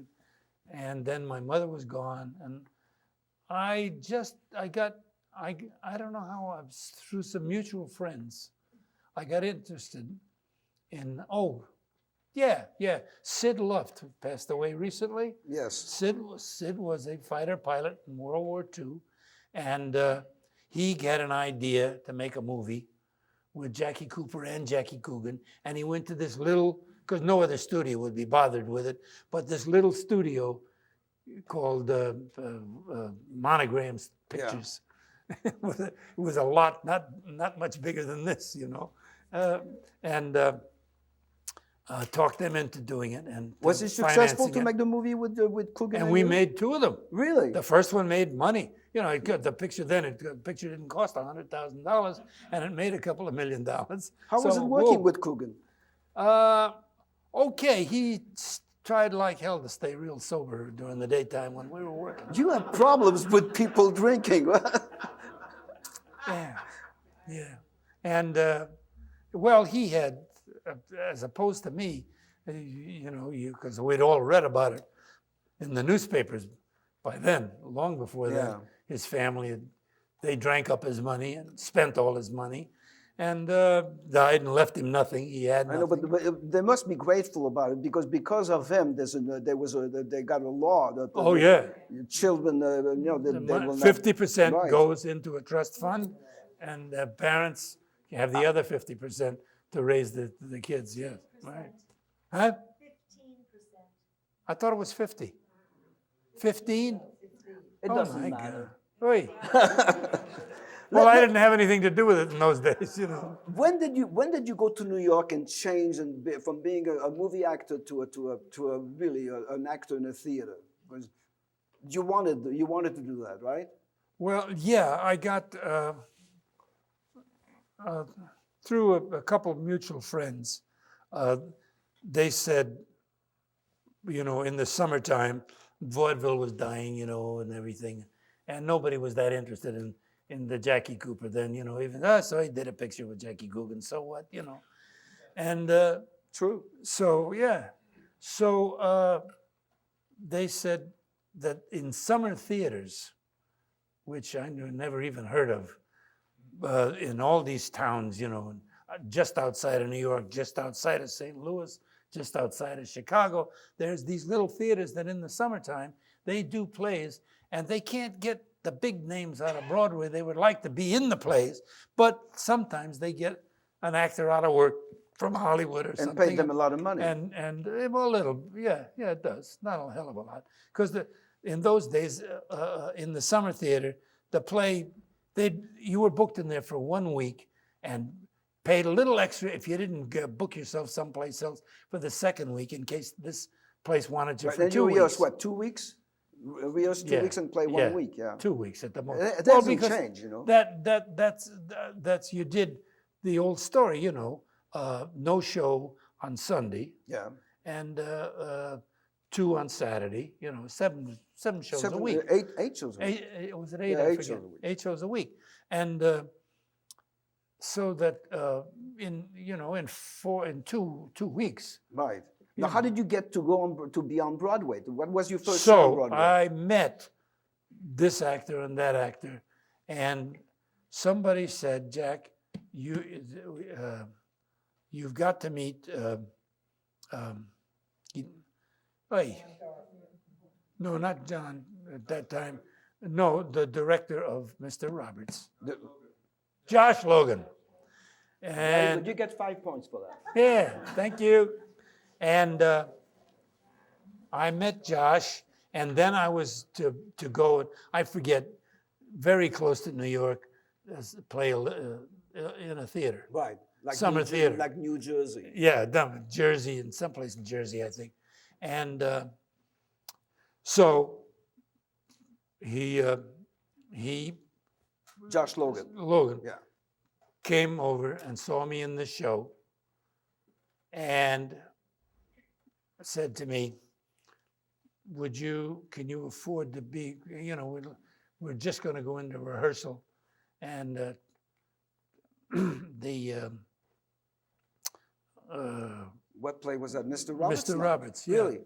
and then my mother was gone, and I don't know how, through some mutual friends, I got interested oh, yeah, Sid Luft passed away recently. Yes. Sid was a fighter pilot in World War II, and he had an idea to make a movie with Jackie Cooper and Jackie Coogan, and he went to this little, because no other studio would be bothered with it, but this little studio called Monograms Pictures. It was a lot, not much bigger than this, you know, and talked them into doing it. And was it successful to make the movie with Coogan? And we made 2 of them. Really? The first one made money. You know, the picture didn't cost $100,000, and it made a couple of $1 million. How was it working with Coogan? Okay, he tried like hell to stay real sober during the daytime when we were working. You have problems with people drinking. Yeah. And, well, he had, as opposed to me, you know, because we'd all read about it in the newspapers by then, long before then. His family, they drank up his money and spent all his money and died and left him nothing. He had nothing. I know, but they must be grateful about it because of him. They got a law that children, you know, they will 50% not, goes into a trust fund, and the parents have the other 50% to raise the kids. Yes, right. Huh? 15%. I thought it was 50. 15? It doesn't matter. Wait. Well, I didn't have anything to do with it in those days, you know. When did you go to New York and change from being a movie actor to a really an actor in a theater? Because you wanted to do that, right? Well, yeah, I got through a couple of mutual friends. They said, you know, in the summertime, vaudeville was dying, you know, and everything, and nobody was that interested in the Jackie Cooper then, you know, even, so I did a picture with Jackie Coogan, so what, you know. And true. So, yeah. So they said that in summer theaters, which I never even heard of, in all these towns, you know, just outside of New York, just outside of St. Louis, just outside of Chicago, there's these little theaters that in the summertime, they do plays, and they can't get the big names out of Broadway. They would like to be in the plays, but sometimes they get an actor out of work from Hollywood or something. And paid them a lot of money. And well, a little, yeah, it does. Not a hell of a lot. Because in those days, in the summer theater, the play, you were booked in there for 1 week and paid a little extra if you didn't book yourself someplace else for the second week in case this place wanted you for 2 weeks. Rehearse what, 2 weeks? Rehearse 2 weeks and play 1 week, 2 weeks at the most. It doesn't change, you know. That's you did the old story, you know, no show on Sunday. Yeah. And 2 on Saturday, you know, seven shows a week. Eight shows a week. Was it 8? Yeah, I 8 forget. shows a week. 8 shows a week. And so that in 2 weeks. Right. Now, how did you get to be on Broadway? What was your first show on Broadway? So I met this actor and that actor, and somebody said, Jack, you've got to meet. No, not John at that time. No, the director of Mr. Roberts, Josh Logan. And you get 5 points for that. yeah, thank you. And I met Josh, and then I was to go, I forget, very close to New York, play in a theater. Right. Like summer theater. Like New Jersey. Yeah, down Jersey, and someplace in Jersey, I think. And so he Josh Logan. Yeah. Came over and saw me in the show and said to me, can you afford to be, you know, we're just going to go into rehearsal, and what play was that? Mr. Roberts? Mr. Roberts, yeah. Really?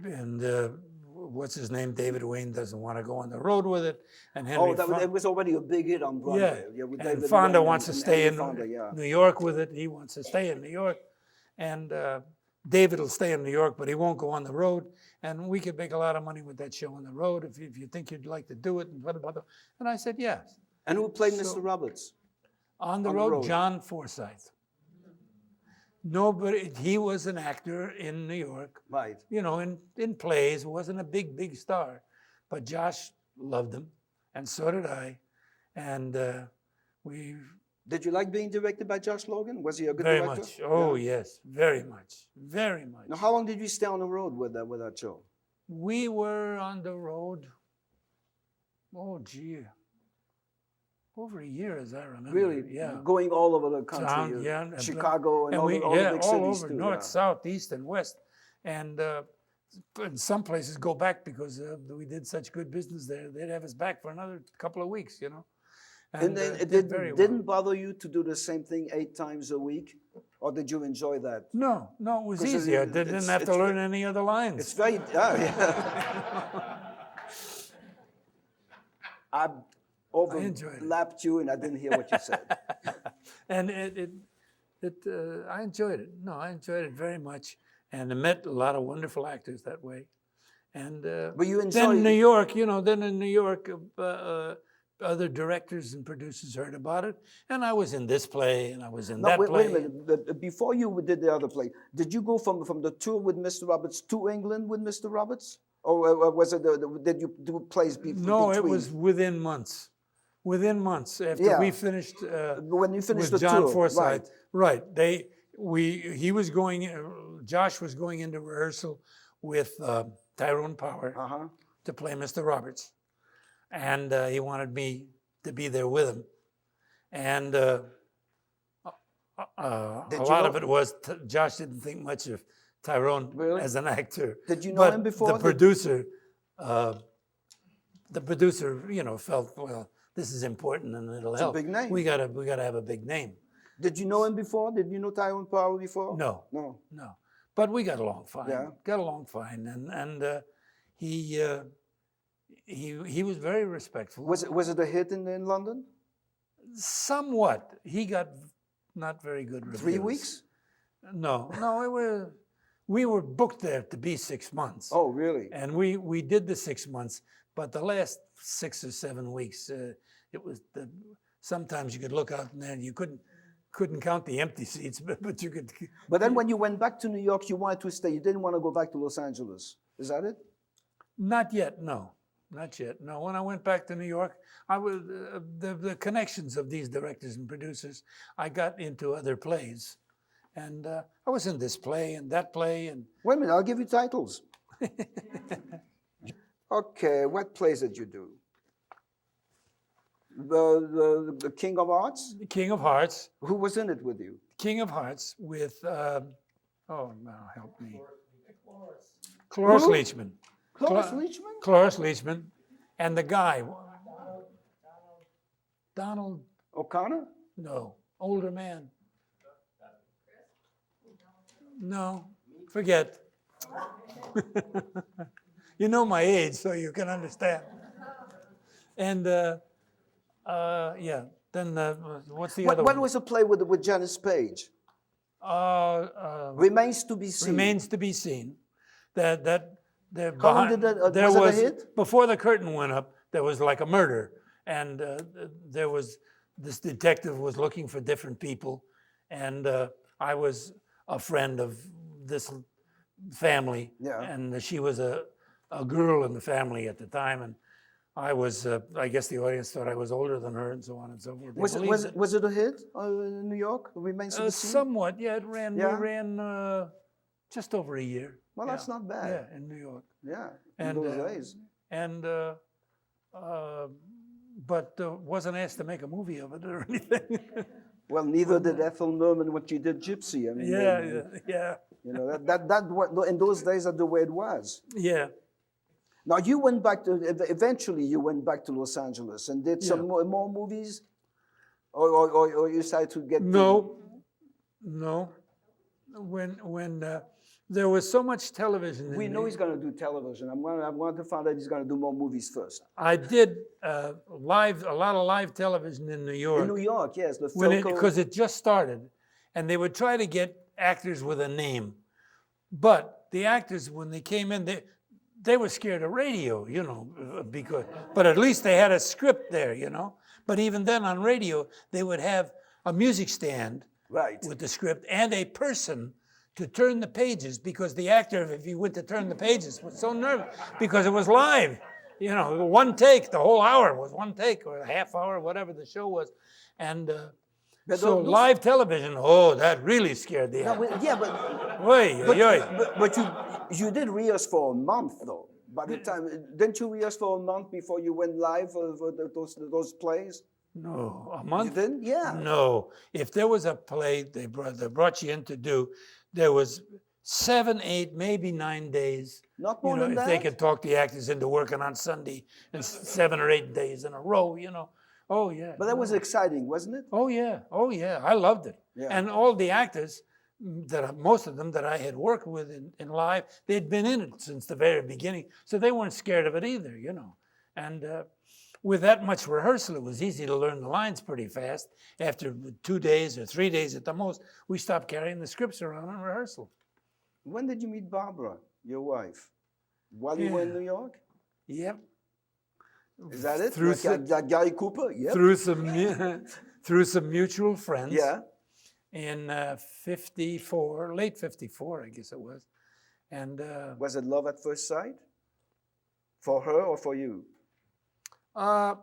And what's his name? David Wayne doesn't want to go on the road with it. And Henry it was already a big hit on Broadway. Yeah, with and David Fonda Wayne wants to stay in Fonda, yeah. New York with it. He wants to stay in New York. and David will stay in New York, but he won't go on the road. And we could make a lot of money with that show on the road if you think you'd like to do it. And blah, blah, blah. And I said, yes. And who played So- Mr. Roberts? On the On the road, road. John Forsythe. Nobody, he was an actor in New York, Right. you know, in plays, wasn't a big star. But Josh loved him, and so did I. And we Did you like being directed by Josh Logan? Was he a good very director? much, oh Yeah. yes, very much, very much. Now, how long did you stay on the road with that show? We were on the road, oh gee, over a year as I remember. Really? Yeah. Going all over the country. Town, yeah, and- Chicago and, and all, we, the, all yeah, the big all cities over, too. north, yeah. south, east, and west. And in some places go back because we did such good business there. They'd have us back for another couple of weeks, you know. And then it did very well. didn't bother you to do the same thing 8 times a week? Or did you enjoy that? No, it was 'Cause easier. I it's- didn't have to it's- learn any other lines. It's very, yeah. I enjoyed it. overlapped you and I didn't hear what you said. And I enjoyed it. No, I enjoyed it very much, and I met a lot of wonderful actors that way. And But you then enjoy in New York, you know, then in New York, other directors and producers heard about it, and I was in this play, and I was in No, that wait play. a minute. Before you did the other play, did you go from the tour with Mr. Roberts to England with Mr. Roberts? Or was it, did you do plays between? No, it was within months. Within months after we Yeah. finished When you finished with the John tour, Forsythe. right. Right. He was going. Josh was going into rehearsal with Tyrone Power Uh-huh. to play Mr. Roberts, and he wanted me to be there with him. And a Did you lot know- of it was Josh didn't think much of Tyrone Really? as an actor. Did you know But him before? The producer, you know, felt, well, this is important and it'll a help. big name. We gotta have a big name. Did you know him before? Did you know Tyrone Power before? No, No. no. But we got along fine. Yeah. Got along fine, and he was very respectful. Was it a hit in London? Somewhat. He got not very good reviews. 3 weeks? No, we were booked there to be 6 months. Oh, really? And we did the 6 months, but the last 6 or 7 weeks, it was sometimes you could look out in there and you couldn't count the empty seats, but you could. But then when you went back to New York, you wanted to stay. You didn't want to go back to Los Angeles. Is that it? Not yet, no, not yet. No, when I went back to New York, I was the connections of these directors and producers. I got into other plays, and I was in this play and that play, and Wait a minute, I'll give you titles. Okay, what plays did you do? The King of Hearts? King of Hearts. Who was in it with you? King of Hearts with, oh, now help me. Cloris Who? Leachman. Cloris Cla- Leachman? Cloris Leachman. And the guy, Donald, O'Connor? no, older man. No, forget. You know my age, so you can understand. And yeah, then what's the other What one? was the play with Janice Page? Remains to be seen. Remains to be seen. There How long did that- there was it a hit? Before the curtain went up, there was like a murder, and there was this detective was looking for different people, and I was a friend of this family, Yeah. and she was a girl in the family at the time, and I was I guess the audience thought I was older than her, and so on and so forth. They believed Was it a hit in New York? Remains to be seen? somewhat, yeah. It ran. Yeah? We ran just over a year. Well, that's Yeah. not bad. Yeah, in New York. Yeah, in And, those days. And but wasn't asked to make a movie of it or anything. Well, neither did Ethel Merman when she did Gypsy. I mean, yeah. you know that in those days that's the way it was. Yeah. Now you went back to eventually you went back to Los Angeles and did some Yeah. more movies, or you decided to get No. When there was so much television. We in know the- he's going to do television. I'm going to find out he's going to do more movies first. I did a lot of live television in New York. In New York, yes, the Philco. Because it just started, and they would try to get actors with a name. But the actors, when they came in, they were scared of radio, you know, but at least they had a script there, you know. But even then on radio, they would have a music stand Right. with the script and a person to turn the pages, because the actor, if he went to turn the pages, was so nervous because it was live. You know, one take, the whole hour was one take, or a half hour, whatever the show was. And so live television, oh, that really scared the actor. Yeah, But you did rehearse for a month though. By the time, didn't you rehearse for a month before you went live for those plays? No, a month? You didn't? Yeah. No. If there was a play they brought you in to do, there was 7, 8, maybe 9 days. Not more you know, than if that? they could talk the actors into working on Sunday and 7 or 8 days in a row, you know. Oh, yeah. But that was exciting, wasn't it? Oh, yeah. Oh, yeah. I loved it. Yeah. And all the actors, most of them that I had worked with in live, they'd been in it since the very beginning. So they weren't scared of it either, you know. And with that much rehearsal, it was easy to learn the lines pretty fast. After 2 days or 3 days at the most, we stopped carrying the scripts around in rehearsal. When did you meet Barbara, your wife? While you were in New York? Yep. Is that it? Through like Gary Cooper? Yep. Through some mutual friends. Yeah. In 54, late 54, I guess it was. And was it love at first sight? For her or for you?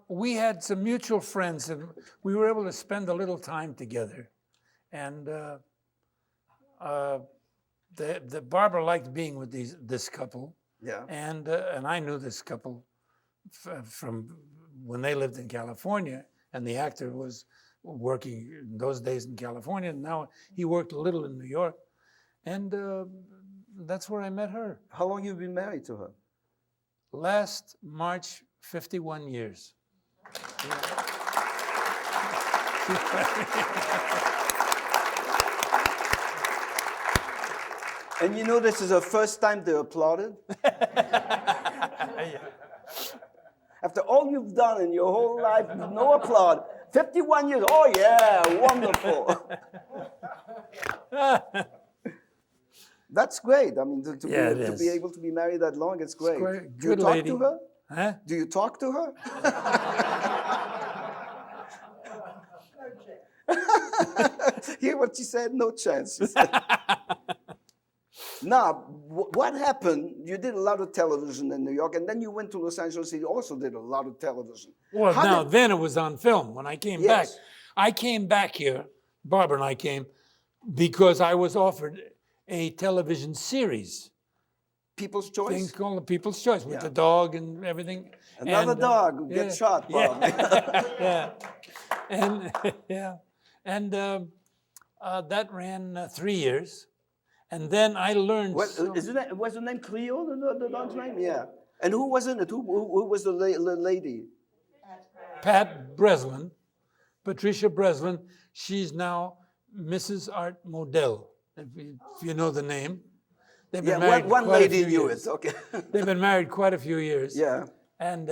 we had some mutual friends, and we were able to spend a little time together. And the Barbara liked being with this couple. Yeah. And I knew this couple from when they lived in California, and the actor was working in those days in California, and now he worked a little in New York. And that's where I met her. How long you been married to her? Last March, 51 years. And you know this is the first time they applauded? After all you've done in your whole life, no applaud. 51 years, oh yeah, wonderful. That's great. I mean, to be able to be married that long, it's great. Do you talk to her? Huh? Do you talk to her? Hear what she said? No chance. She said. Now, what happened? You did a lot of television in New York, and then you went to Los Angeles. You also did a lot of television. Well, then it was on film. When I came back, I came back here. Barbara and I came because I was offered a television series. People's Choice? Things called the People's Choice, with the dog and everything. Another dog who gets shot, probably. That ran 3 years. And then I learned... Was the name Cleo, the dog's name? Yeah. And who was in it? Who was the lady? Pat Breslin, Patricia Breslin. She's now Mrs. Art Modell, if you know the name. They've been married one quite lady a few knew years. it. Okay. They've been married quite a few years. Yeah. And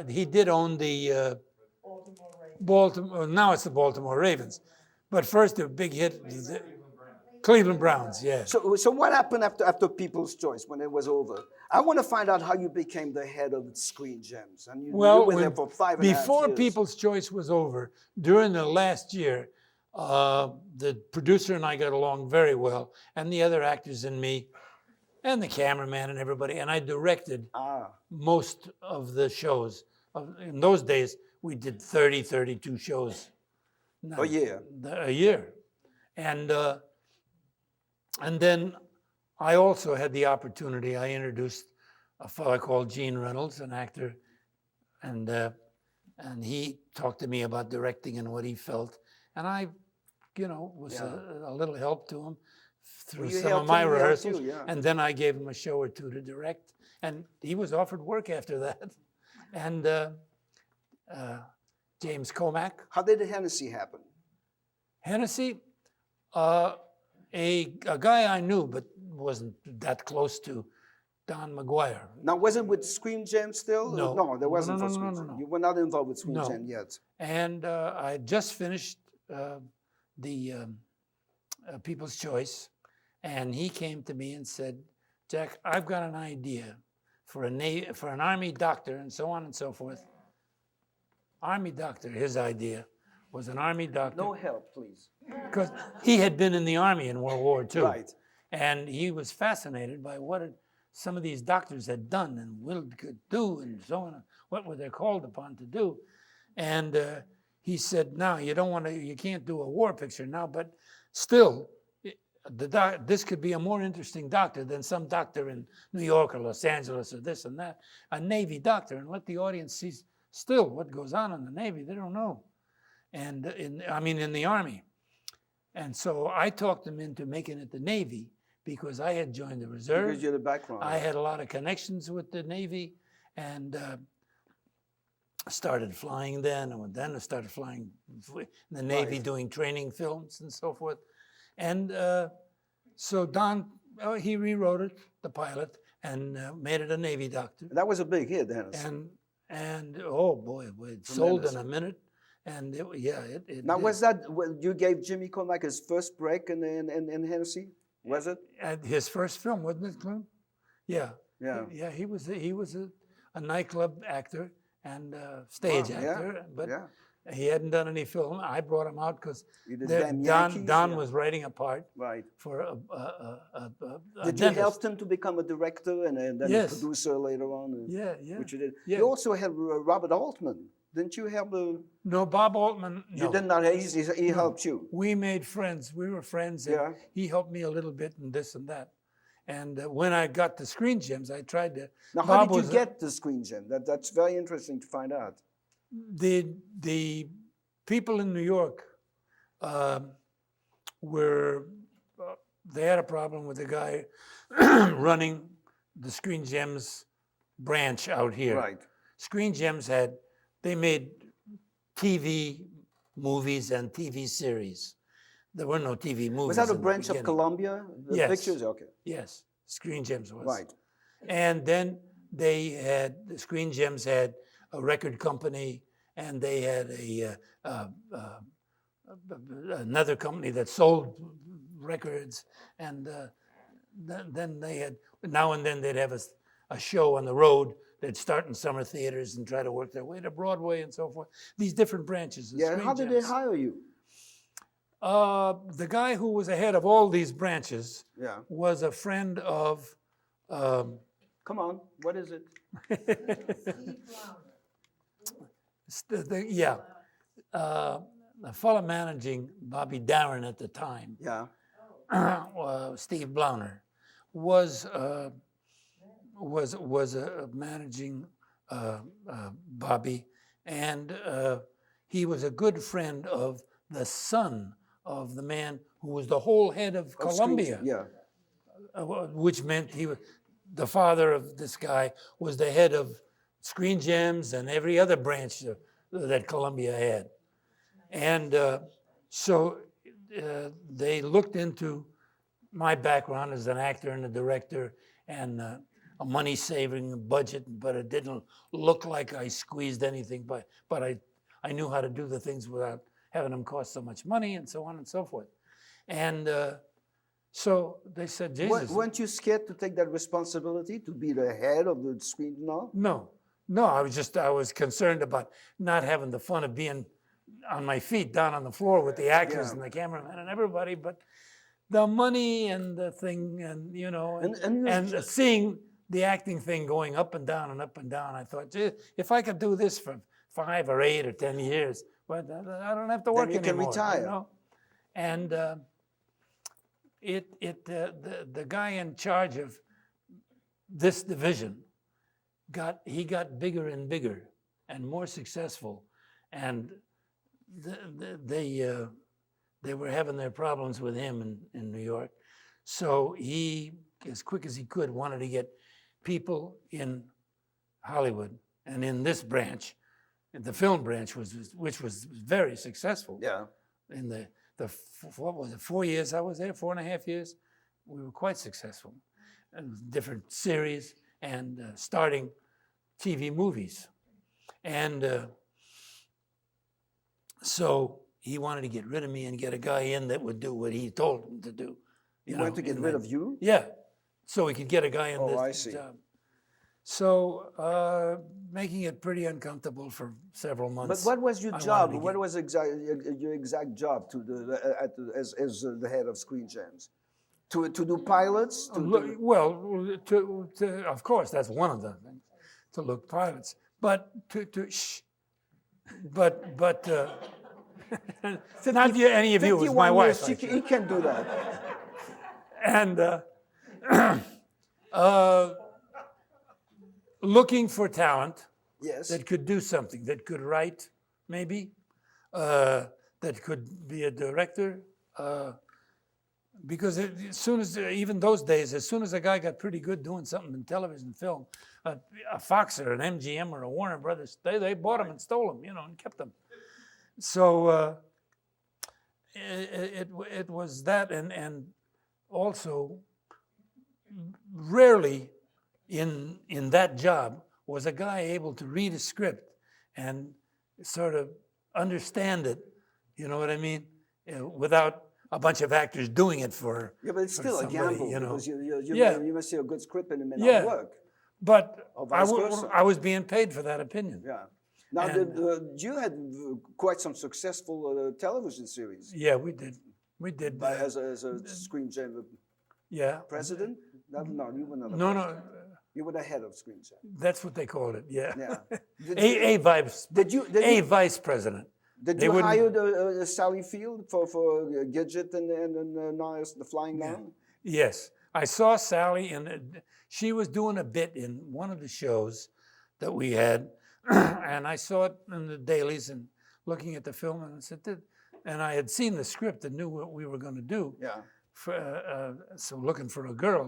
he did own the Baltimore. Now it's the Baltimore Ravens, but first the big hit, the Cleveland Browns. Yeah. So what happened after People's Choice when it was over? I want to find out how you became the head of Screen Gems. And you were there for 5.5 years. Before People's Choice was over, during the last year, the producer and I got along very well, and the other actors and me, and the cameraman and everybody, and I directed most of the shows. In those days, we did 30, 32 shows. A year. A year. And then I also had the opportunity, I introduced a fellow called Gene Reynolds, an actor, and he talked to me about directing and what he felt. And I, was a little help to him through some of my rehearsals. And then I gave him a show or two to direct. And he was offered work after that. And James Comack. How did the Hennessey happen? Hennessey, a guy I knew but wasn't that close to, Don McGuire. Now, was it with Screen Gems still? No. There wasn't for Screen Gems. You were not involved with Screen Gems yet. And I just finished the People's Choice, And he came to me and said, Jack, I've got an idea for an Army doctor, and so on and so forth. Army doctor, his idea was an Army doctor. No help, please. Because he had been in the Army in World War II. Right. And he was fascinated by what some of these doctors had done and could do and so on, what were they called upon to do. And he said, no, you can't do a war picture now, but still, this could be a more interesting doctor than some doctor in New York or Los Angeles or this and that, a Navy doctor, and let the audience see still what goes on in the Navy. They don't know. And in the Army. And so I talked him into making it the Navy because I had joined the reserve. Because you're the background. I had a lot of connections with the Navy, and started flying then. And then I started flying in the Navy, Right. doing training films and so forth. And so Don, he rewrote it, the pilot, and made it a Navy doctor. That was a big hit, Hennesy. And oh boy, it sold in a minute. And it Now, did. was that when you gave Jimmy Cormack his first break in Hennessy? Was it? His first film, wasn't it, Clune? Yeah. Yeah. Yeah, he was a nightclub actor and stage Wow, yeah, actor, but yeah. he hadn't done any film. I brought him out because You did Damn Yankees, Don yeah. was writing a part Right. for a Did you dentist. help him to become a director and then Yes. a producer later on? Yeah, yeah. Which you did. Yeah. You also had Robert Altman. Didn't you help? No, Bob Altman. You No. did not. He helped you. We made friends. We were friends, and Yeah. he helped me a little bit and this and that. And when I got the Screen Gems, I tried to. Now, how Bob did you was get the Screen Gem? That's very interesting to find out. the people in New York they had a problem with the guy running the Screen Gems branch out here. Right. Screen Gems they made TV movies and TV series. There were no TV movies. Was that a in the branch of beginning. Columbia? The Yes. Pictures? Okay. Yes, Screen Gems was. Right. And then the Screen Gems had a record company, and they had another company that sold records, and then they had, now and then they'd have a show on the road. They'd start in summer theaters and try to work their way to Broadway and so forth. These different branches of Yeah. Screen How did they Gems. hire you? The guy who was ahead of all these branches Yeah. was a friend of Come on. What is it? the fellow managing Bobby Darin at the time, Yeah. Steve Blauner, was managing Bobby, and he was a good friend of the son of the man who was the whole head of Screen Columbia, Gem, Yeah. which meant he was the father of this guy was the head of Screen Gems and every other branch that Columbia had. And so they looked into my background as an actor and a director and a money-saving budget, but it didn't look like I squeezed anything, but I knew how to do the things without having them cost so much money and so on and so forth. And so they said, Jesus. Weren't you scared to take that responsibility to be the head of the screen? No. No, I was concerned about not having the fun of being on my feet down on the floor with the actors Yeah. and the cameraman and everybody, but the money and the thing and, and seeing the acting thing going up and down and up and down, I thought, gee, if I could do this for 5 or 8 or 10 years, but I don't have to work Then you anymore. can retire. And the guy in charge of this division got bigger and bigger and more successful, and they were having their problems with him in New York. So he, as quick as he could, wanted to get people in Hollywood and in this branch, the film branch, which was very successful. Yeah. In the what was it, 4 years I was there, 4.5 years, we were quite successful. And different series and starting TV movies. And so he wanted to get rid of me and get a guy in that would do what he told him to do. He wanted to get rid of you? Yeah, so he could get a guy in Oh, this I see. job. So making it pretty uncomfortable for several But months. what was your I job? wanted to What get- was your exact job as the head of Screen Gems? To do pilots? Well, of course, that's one of the things, to look pilots. But not any of you, it was my 51 wife. years, he can do that. And looking for talent Yes. that could do something, that could write, maybe, that could be a director. Because as soon as, even those days, as soon as a guy got pretty good doing something in television, film, a Fox or an MGM or a Warner Brothers, they bought him and stole him, and kept him. So it was that, and also rarely in that job was a guy able to read a script and sort of understand it, you know what I mean, without a bunch of actors doing it for. Yeah, but it's for still a somebody, gamble because Yeah. you must see a good script and it may Yeah. not work. But Or vice versa. I was being paid for that opinion. Yeah. Now, you had quite some successful television series Yeah, we did. We did. as a Screen Gem Yeah. president. No, you were not. No, You were the head of Screen Gem. that's what they called it. Yeah. Yeah. A vice. Did you Vice president. Did They you wouldn't- hire Sally Field for Gidget and the Flying Lion? Yes, I saw Sally, and she was doing a bit in one of the shows that we had, and I saw it in the dailies and looking at the film, and I said, and I had seen the script and knew what we were going to do. Yeah. So looking for a girl,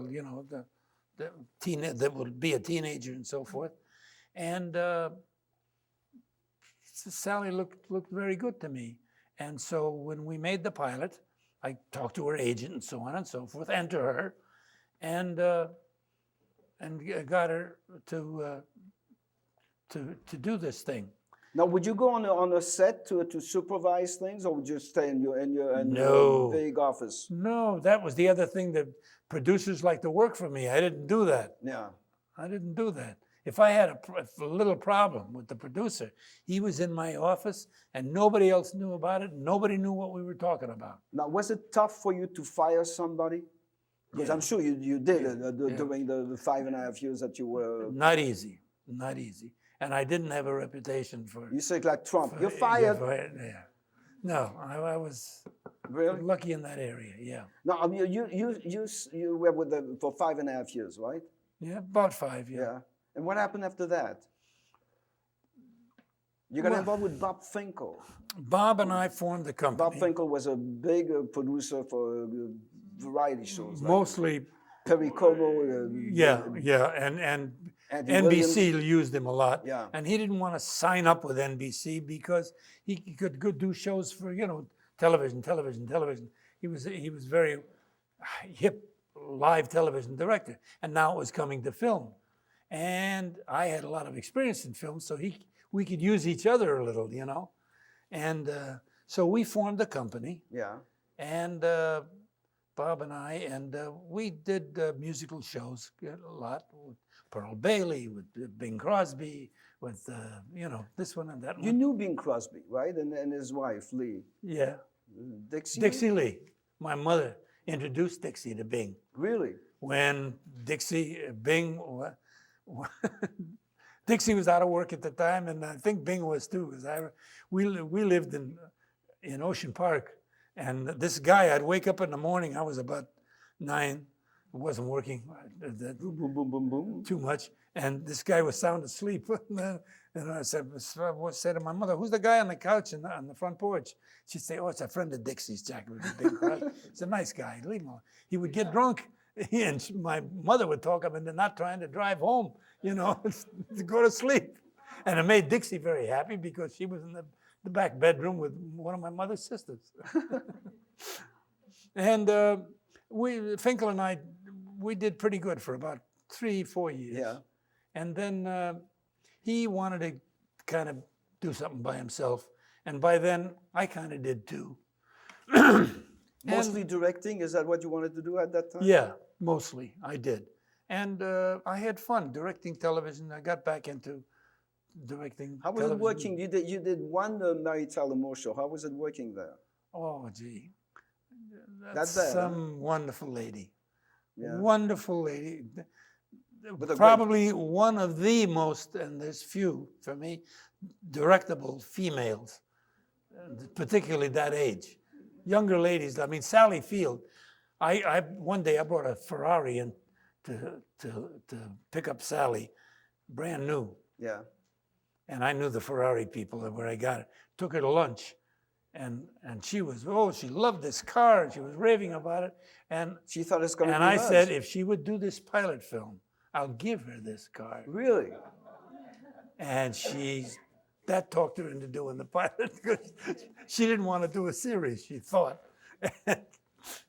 that would be a teenager and so forth, and Sally looked very good to me, and so when we made the pilot, I talked to her agent and so on and so forth, and to her, and got her to do this thing. Now, would you go on a set to supervise things, or would you stay in your No. big office? No, that was the other thing that producers like to work for me. I didn't do that. Yeah. I didn't do that. If I had a little problem with the producer, he was in my office and nobody else knew about it. Nobody knew what we were talking about. Now, was it tough for you to fire somebody? Because I'm sure you did during the 5.5 years that you were. Not easy, not easy. And I didn't have a reputation for. You say like Trump, you're fired. Yeah. No, I was Really? lucky in that area. Yeah. No, I mean, you were with them for 5.5 years, right? Yeah, about 5. Yeah. Yeah. And what happened after that? You got Well- involved with Bob Finkel. Bob and I formed the company. Bob Finkel was a big producer for variety shows. Like Mostly. Perry Como. Yeah, and Andy NBC used him a lot. Yeah. And he didn't want to sign up with NBC because he could go do shows for, television. He was very hip live television director. And now it was coming to film. And I had a lot of experience in film, so we could use each other a little, And so we formed a company. Yeah. And Bob and I, and we did musical shows a lot with Pearl Bailey, with Bing Crosby, with, this one and that one. You knew Bing Crosby, right? And his wife, Lee. Yeah. Dixie? Dixie Lee. My mother introduced Dixie to Bing. Really? When Bing, Dixie was out of work at the time, and I think Bing was too, because we lived in Ocean Park. And this guy, I'd wake up in the morning, I was about 9, wasn't working Boom, boom, boom, boom, boom. too much, and this guy was sound asleep. And I said to my mother, "Who's the guy on the couch on the front porch?" She'd say, "Oh, it's a friend of Dixie's, Jack. He's a nice guy. Leave him alone." He would get drunk, and my mother would talk him into not trying to drive home, to go to sleep. And it made Dixie very happy because she was in the back bedroom with one of my mother's sisters. And Finkel and I, we did pretty good for about 3-4 years. Yeah. And then he wanted to kind of do something by himself. And by then, I kind of did too. Mostly directing, is that what you wanted to do at that time? Yeah, mostly I did. And I had fun directing television. I got back into directing How was it television. working? You did one Mary Tyler Moore show. How was it working there? Oh, gee. That's That's bad, huh? some wonderful lady. Yeah. Wonderful lady. With a Probably one of the most, and there's few for me, directable females, particularly that age. Younger ladies, I mean, Sally Field. One day I brought a Ferrari in to pick up Sally, brand new. Yeah. And I knew the Ferrari people where I got it. Took her to lunch. And she loved this car. She was raving about it. And She thought it's going to be and I hers. said, if she would do this pilot film, I'll give her this car. Really? And that talked her into doing the pilot because she didn't want to do a series, she thought.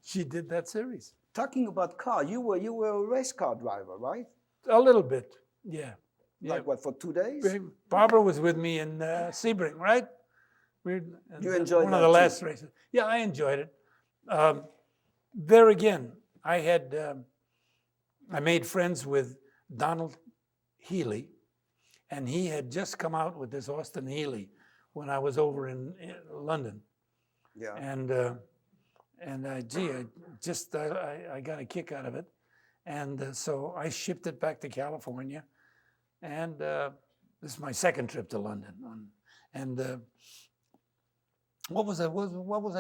She did that series. Talking about car, you were a race car driver, right? A little bit, yeah. Like what, for 2 days? Barbara was with me in Sebring, right? You enjoyed one of that the too? last races. Yeah, I enjoyed it. There again, I made friends with Donald Healy, and he had just come out with this Austin Healy when I was over in London. Yeah. And I got a kick out of it, and so I shipped it back to California, and this is my second trip to London. What was I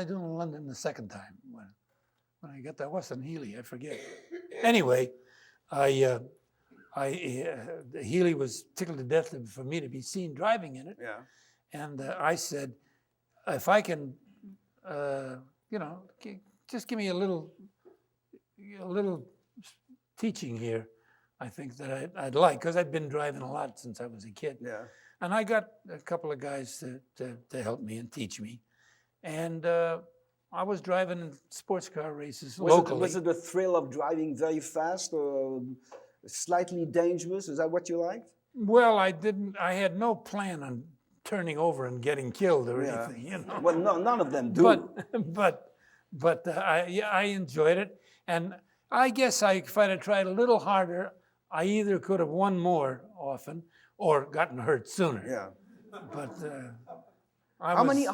doing in London the second time when I got that Austin Healy? I forget. Anyway, Healy was tickled to death for me to be seen driving in it. Yeah. And I said, if I can, just give me a little teaching here, I think that I'd like, because I'd been driving a lot since I was a kid. Yeah. And I got a couple of guys to help me and teach me. And I was driving in sports car races locally. Was it the thrill of driving very fast or slightly dangerous? Is that what you liked? Well, I had no plan on turning over and getting killed or Yeah. anything, you know. Well, no, none of them do. But I enjoyed it, and I guess if I'd have tried a little harder, I either could have won more often or gotten hurt sooner. Yeah. But How many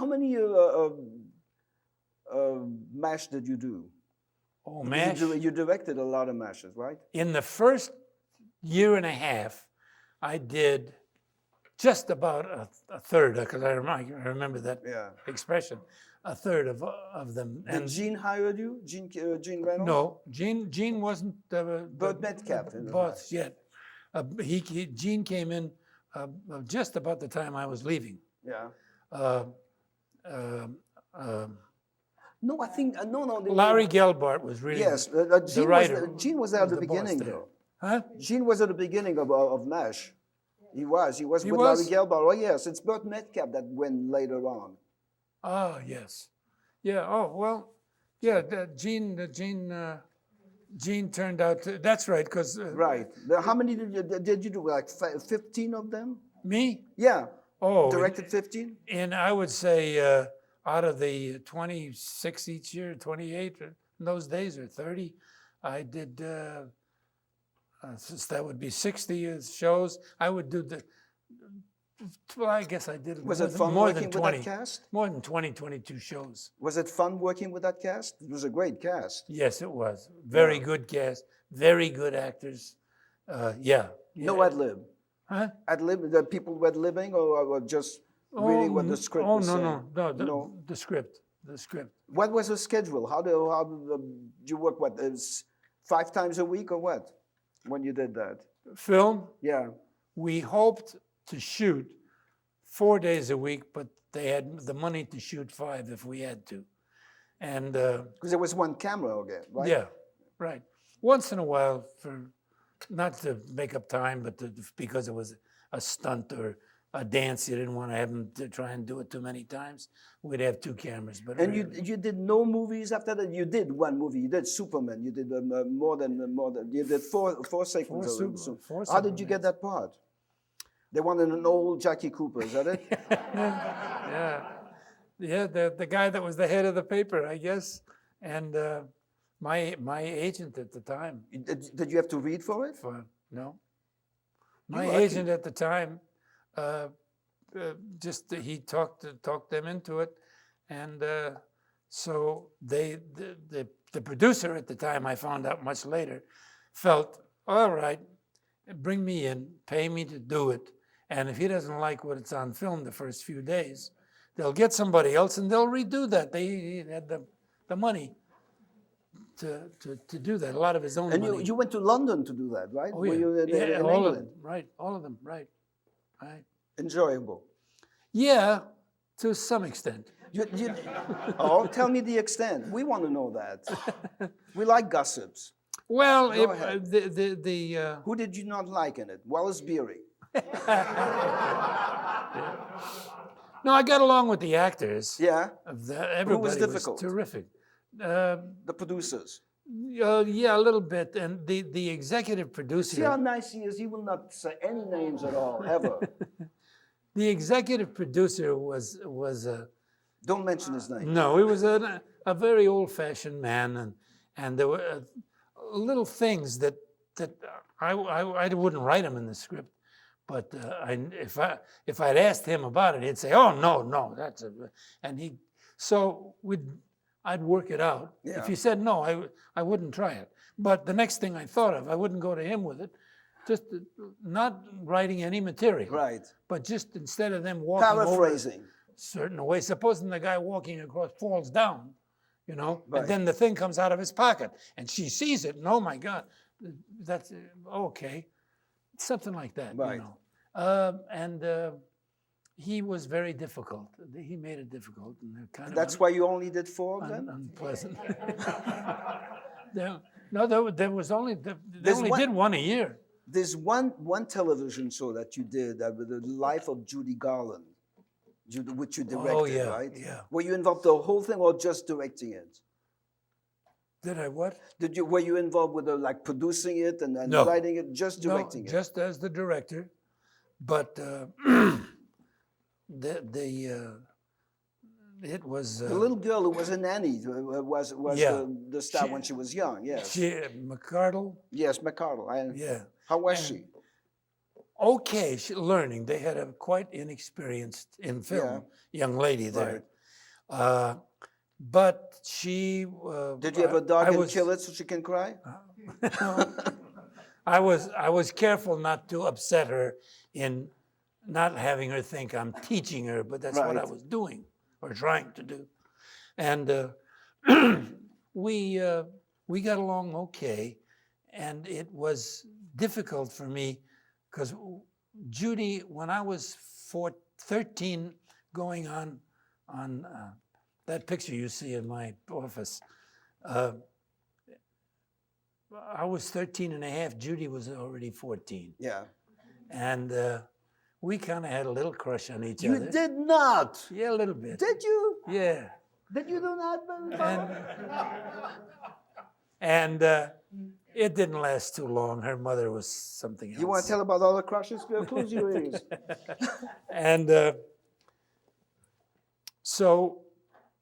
MASH did you do? Oh, MASH? You directed a lot of MASHs, right? In the first year and a half, I did just about a third, because I remember that expression, a third of them. Did Gene hire you? Gene Reynolds? No, Gene wasn't Burt Metcalf in the boss yet. Gene came in just about the time I was leaving. Yeah. No, I think no. Larry Gelbart was really the writer. Gene was there at the the boss beginning, there. though. Huh? Gene was at the beginning of MASH. He was with was? Larry Gelbart. Oh yes, it's Burt Metcalf that went later on. Oh yes, yeah. Oh well, yeah. Gene turned out to, that's right, because Right. How many did you do? Like 15 of them? me. Yeah. Oh, Directed 15? and I would say out of the 26 each year, 28 in those days, or 30, I did. Since that would be 60 shows, I would do well, I guess I did Was it fun more working than with 20, that cast? more than 20, 22 shows. Was it fun working with that cast? It was a great cast. Yes, it was. Very good cast, very good actors. Yeah. No ad lib. Huh? Ad lib, the people were living or just reading what the script was saying? No, the script. What was the schedule? How did you work? What, 5 times a week or what? When you did that? Film, Yeah. we hoped to shoot 4 days a week, but they had the money to shoot 5 if we had to. And Because there was one camera again, right? yeah, right. Once in a while, not to make up time, but because it was a stunt or a dance, you didn't want to have them to try and do it too many times. We'd have 2 cameras. But And you did no movies after that? You did one movie. You did Superman. You did more than. You did four sequences. How did you get that part? They wanted an old Jackie Cooper. Is that it? Yeah, the guy that was the head of the paper, I guess. And my agent at the time, Did you have to read for it? no, my lucky. agent at the time, just he talked them into it, and so the producer at the time, I found out much later, felt, all right, bring me in, pay me to do it, and if he doesn't like what it's on film the first few days, they'll get somebody else and they'll redo that. He had the money to do that, a lot of his own And money. you went to London to do that, right? Oh, Were yeah. you in All of England? them, right, all of them, right. Enjoyable. Yeah, to some extent. Oh, tell me the extent. We want to know that. We like gossips. Well, Go ahead. Who Who did you not like in it? Wallace Beery. No, I got along with the actors. Yeah. Everybody difficult? terrific. The producers. Yeah, a little bit. And the executive producer. See how nice he is? He will not say any names at all, ever. The executive producer was Don't mention his name. no, he was a very old-fashioned man, and there were little things that I wouldn't write him in the script, but if I'd asked him about it, he'd say, "Oh no, that's a," and I'd work it out. Yeah. If he said no, I wouldn't try it. But the next thing I thought of, I wouldn't go to him with it, just not writing any material, Right. but just instead of them walking Paraphrasing. over a certain way, supposing the guy walking across falls down, Right. and then the thing comes out of his pocket, and she sees it, and oh my God, that's okay, something like that, Right. He was very difficult. He made it difficult, and kind That's why you only did 4 of them? unpleasant. There was only they There's only one- did one a year. There's one television show that you did, The Life of Judy Garland, which you directed, yeah, right? yeah. Were you involved the whole thing or just directing it? Did I what? Were you involved with like producing it and No. writing it, just directing it? Just as the director, but it was The little girl who was a nanny was Yeah. the star She- when she was young. Yes. McCardle. Yes, McCardle. Yeah. How was And- she? Okay, learning. They had a quite inexperienced in film young lady there. But she. Did you have a dog I and was, kill it so she can cry? I was careful not to upset her in not having her think I'm teaching her, but that's what I Right. was doing or trying to do. And we got along okay, and it was difficult for me because Judy, when I was 13, going on that picture you see in my office, I was 13 and a half, Judy was already 14. Yeah. And we kind of had a little crush on each You other. did not. Yeah, a little bit. Did you? Yeah. Did you do that? And it didn't last too long. Her mother was something else. You want to tell about all the crushes? Close your ears. And so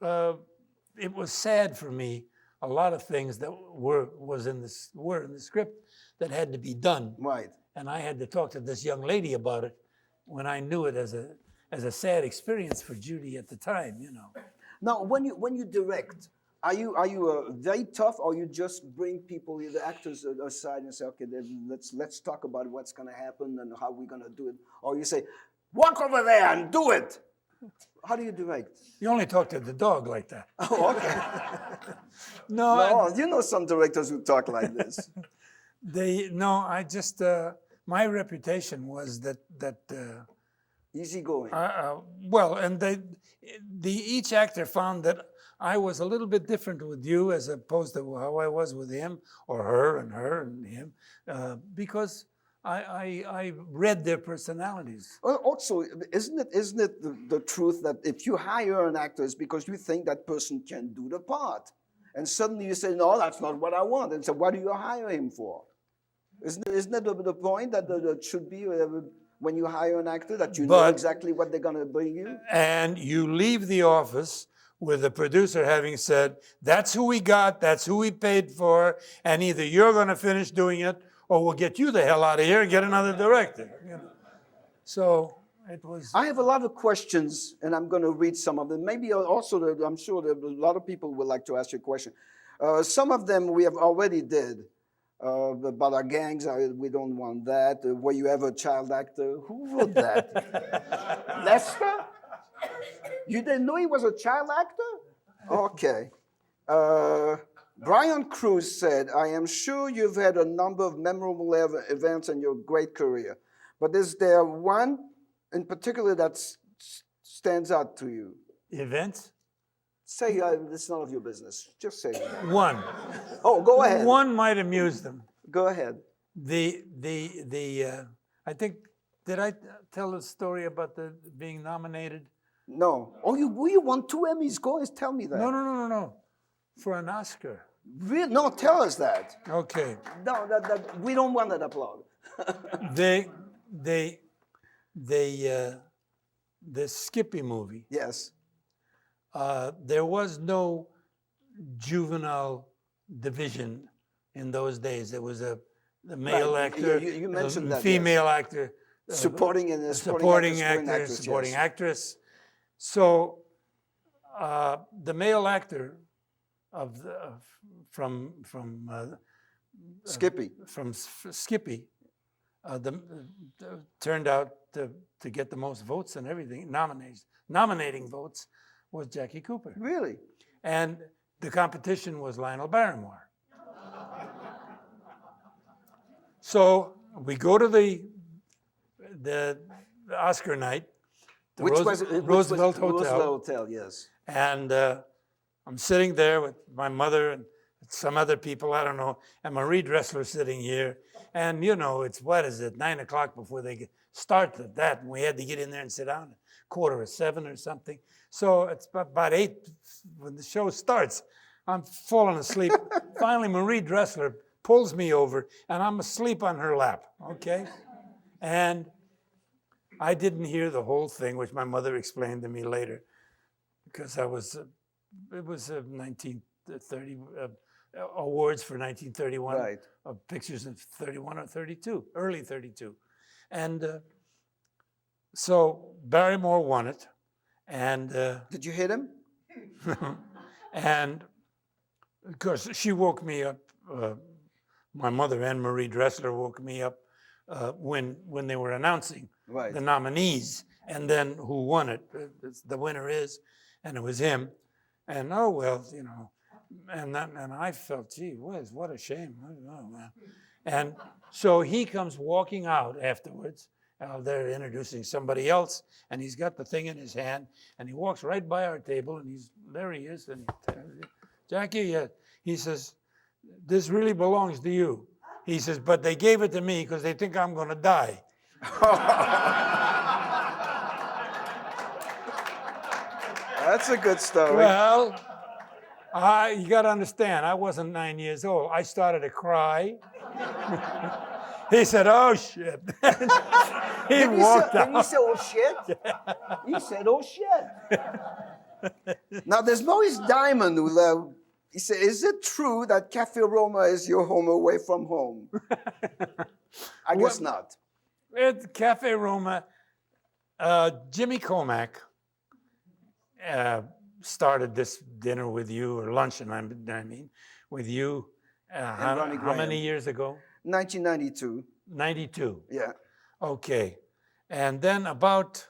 it was sad for me. A lot of things that were in the script that had to be done, Right. and I had to talk to this young lady about it when I knew it as a sad experience for Judy at the time. Now, when you direct, are you very tough, or you just bring people, the actors aside, and say, okay, then let's talk about what's going to happen and how we're going to do it, or you say, walk over there and do it. How do you direct? You only talk to the dog like that. Oh, okay. No, you know some directors who talk like this. I just my reputation was that Easygoing. well, and each actor found that I was a little bit different with you as opposed to how I was with him or her and him, because I read their personalities. Also, isn't it the truth that if you hire an actor, it's because you think that person can do the part, and suddenly you say, no, that's not what I want, and so what do you hire him for? Isn't that the point that it should be when you hire an actor, that you know exactly what they're going to bring you? And you leave the office with the producer having said, that's who we got, that's who we paid for, and either you're going to finish doing it or we'll get you the hell out of here and get another director. You know? So it was... I have a lot of questions, and I'm going to read some of them. Maybe also, I'm sure that a lot of people would like to ask you a question. Some of them we have already did. About our gangs, we don't want that. Were you ever a child actor? Who wrote that? Lester? You didn't know he was a child actor? Okay. Brian Cruz said, I am sure you've had a number of memorable events in your great career, but is there one in particular that stands out to you? Events? Say it's none of your business. Just say it. One. Oh, go ahead. One might amuse them. Go ahead. I think, did I tell the story about the being nominated? No. Oh, you won 2 Emmys. Go and tell me that. No. For an Oscar. Really? No, tell us that. Okay. No, we don't want that applause. The Skippy movie. Yes. There was no juvenile division in those days. There was the male actor, you mentioned that, female actor, supporting actress. So the male actor from Skippy turned out to get the most votes and everything, nominating votes, was Jackie Cooper. Really? And the competition was Lionel Barrymore. So we go to the Oscar night, the Roosevelt Hotel. Roosevelt Hotel, yes. And I'm sitting there with my mother and some other people, I don't know, and Marie Dressler sitting here. And you know, it's, 9 o'clock before they start that. And we had to get in there and sit down at 6:45 or something. So it's about 8 when the show starts. I'm falling asleep. Finally, Marie Dressler pulls me over, and I'm asleep on her lap, okay? And I didn't hear the whole thing, which my mother explained to me later, because it was 1930, awards for 1931, right. Pictures in 31 or 32, early 32. And so Barrymore won it. And did you hit him? And of course, she woke me up. My mother and Marie Dressler woke me up when they were announcing the nominees, and then who won it. The winner is, and it was him. And oh well, you know, and I felt, gee whiz, what a shame. Oh, man. And so he comes walking out afterwards. They're introducing somebody else, and he's got the thing in his hand, and he walks right by our table, and there he is, and Jackie, he says, this really belongs to you. He says, but they gave it to me because they think I'm going to die. That's a good story. Well, you got to understand, I wasn't 9 years old. I started to cry. He said, oh, shit. He walked out. Did he say, oh, shit? He said, oh, shit. Now, there's Maurice Diamond who he said, is it true that Cafe Roma is your home away from home? I guess not. At Cafe Roma, Jimmy Comack started this dinner with you, or luncheon, I mean, with you, how many years ago? 1992. 92. Yeah. Okay. And then about,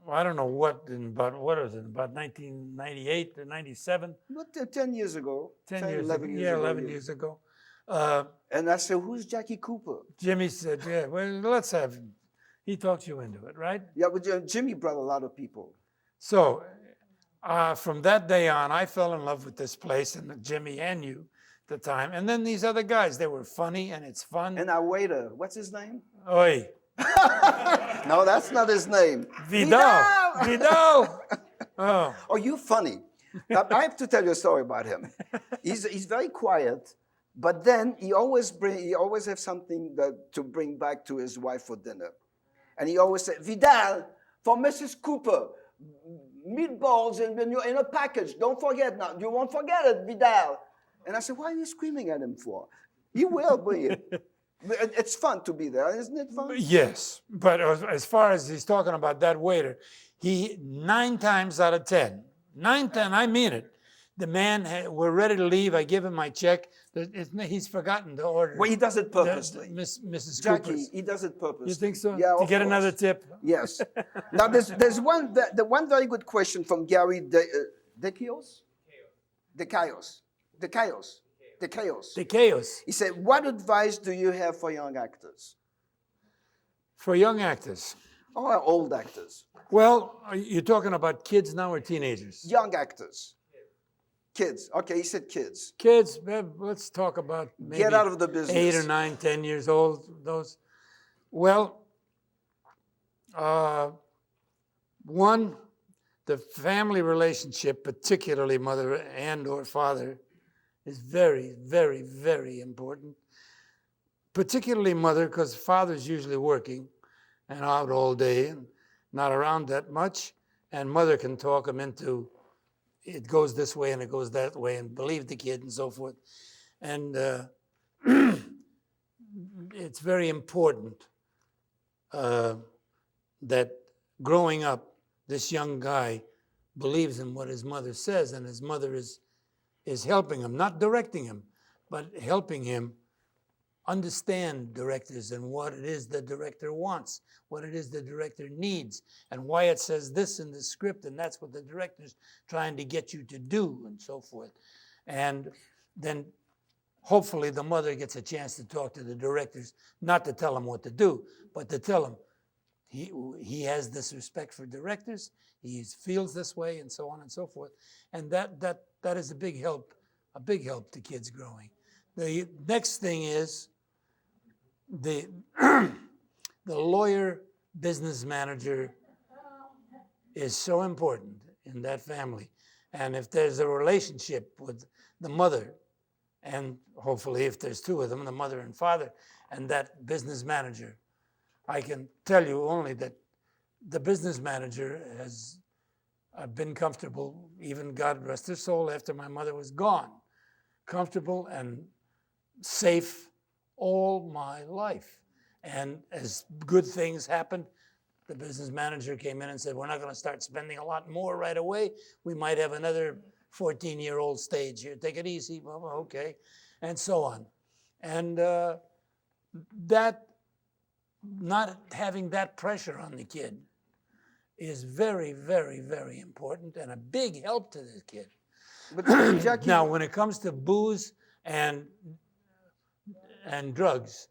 I don't know what is it, about 1998 or 97? But 10 years ago. 11 years ago. 11 years ago. And I said, who's Jackie Cooper? Jimmy said, yeah, well, let's have him. He talked you into it, right? Yeah, but Jimmy brought a lot of people. So from that day on, I fell in love with this place, and Jimmy and you at the time. And then these other guys, they were funny, and it's fun. And our waiter, what's his name? Oi. No, that's not his name. Vidal. Oh, you funny. I have to tell you a story about him. He's very quiet, but then he always have something to bring back to his wife for dinner. And he always said, Vidal, for Mrs. Cooper, meatballs in a package. Don't forget now. You won't forget it, Vidal. And I said, why are you screaming at him for? He will bring it. It's fun to be there, isn't it fun? Yes, but as far as he's talking about that waiter, he 9 times out of 10, 9, 10, I mean it. The man, we're ready to leave. I give him my check. He's forgotten to order. Well, he does it purposely. Mrs. Jackie, Cooper's. he does it purposely. You think so? Yeah, to get course. another tip? Yes. Now, there's one very good question from Gary DeChios? DeChios. He said, what advice do you have for young actors? For young actors? Or old actors? Well, are you talking about kids now or teenagers? Young actors. Kids. Okay, he said kids. Kids, let's talk about maybe get out of the business. 8 or 9, 10 years old, those. Well, one, the family relationship, particularly mother and or father, is very, very, very important. Particularly mother, because father's usually working and out all day and not around that much. And mother can talk him into, it goes this way and it goes that way, and believe the kid and so forth. And it's very important that growing up, this young guy believes in what his mother says, and his mother is helping him, not directing him, but helping him understand directors and what it is the director wants, what it is the director needs, and why it says this in the script, and that's what the director's trying to get you to do, and so forth. And then hopefully the mother gets a chance to talk to the directors, not to tell them what to do, but to tell them he has this respect for directors, he feels this way, and so on and so forth. And that is a big help to kids growing. The next thing is the lawyer business manager is so important in that family. And if there's a relationship with the mother, and hopefully if there's 2 of them, the mother and father, and that business manager, I can tell you only that the business manager has been comfortable, even God rest her soul, after my mother was gone, comfortable and safe all my life. And as good things happened, the business manager came in and said, we're not going to start spending a lot more right away. We might have another 14-year-old stage here. Take it easy. Well, okay. And so on. And that, not having that pressure on the kid is very, very, very important and a big help to this kid. But Jackie, now, when it comes to booze and drugs,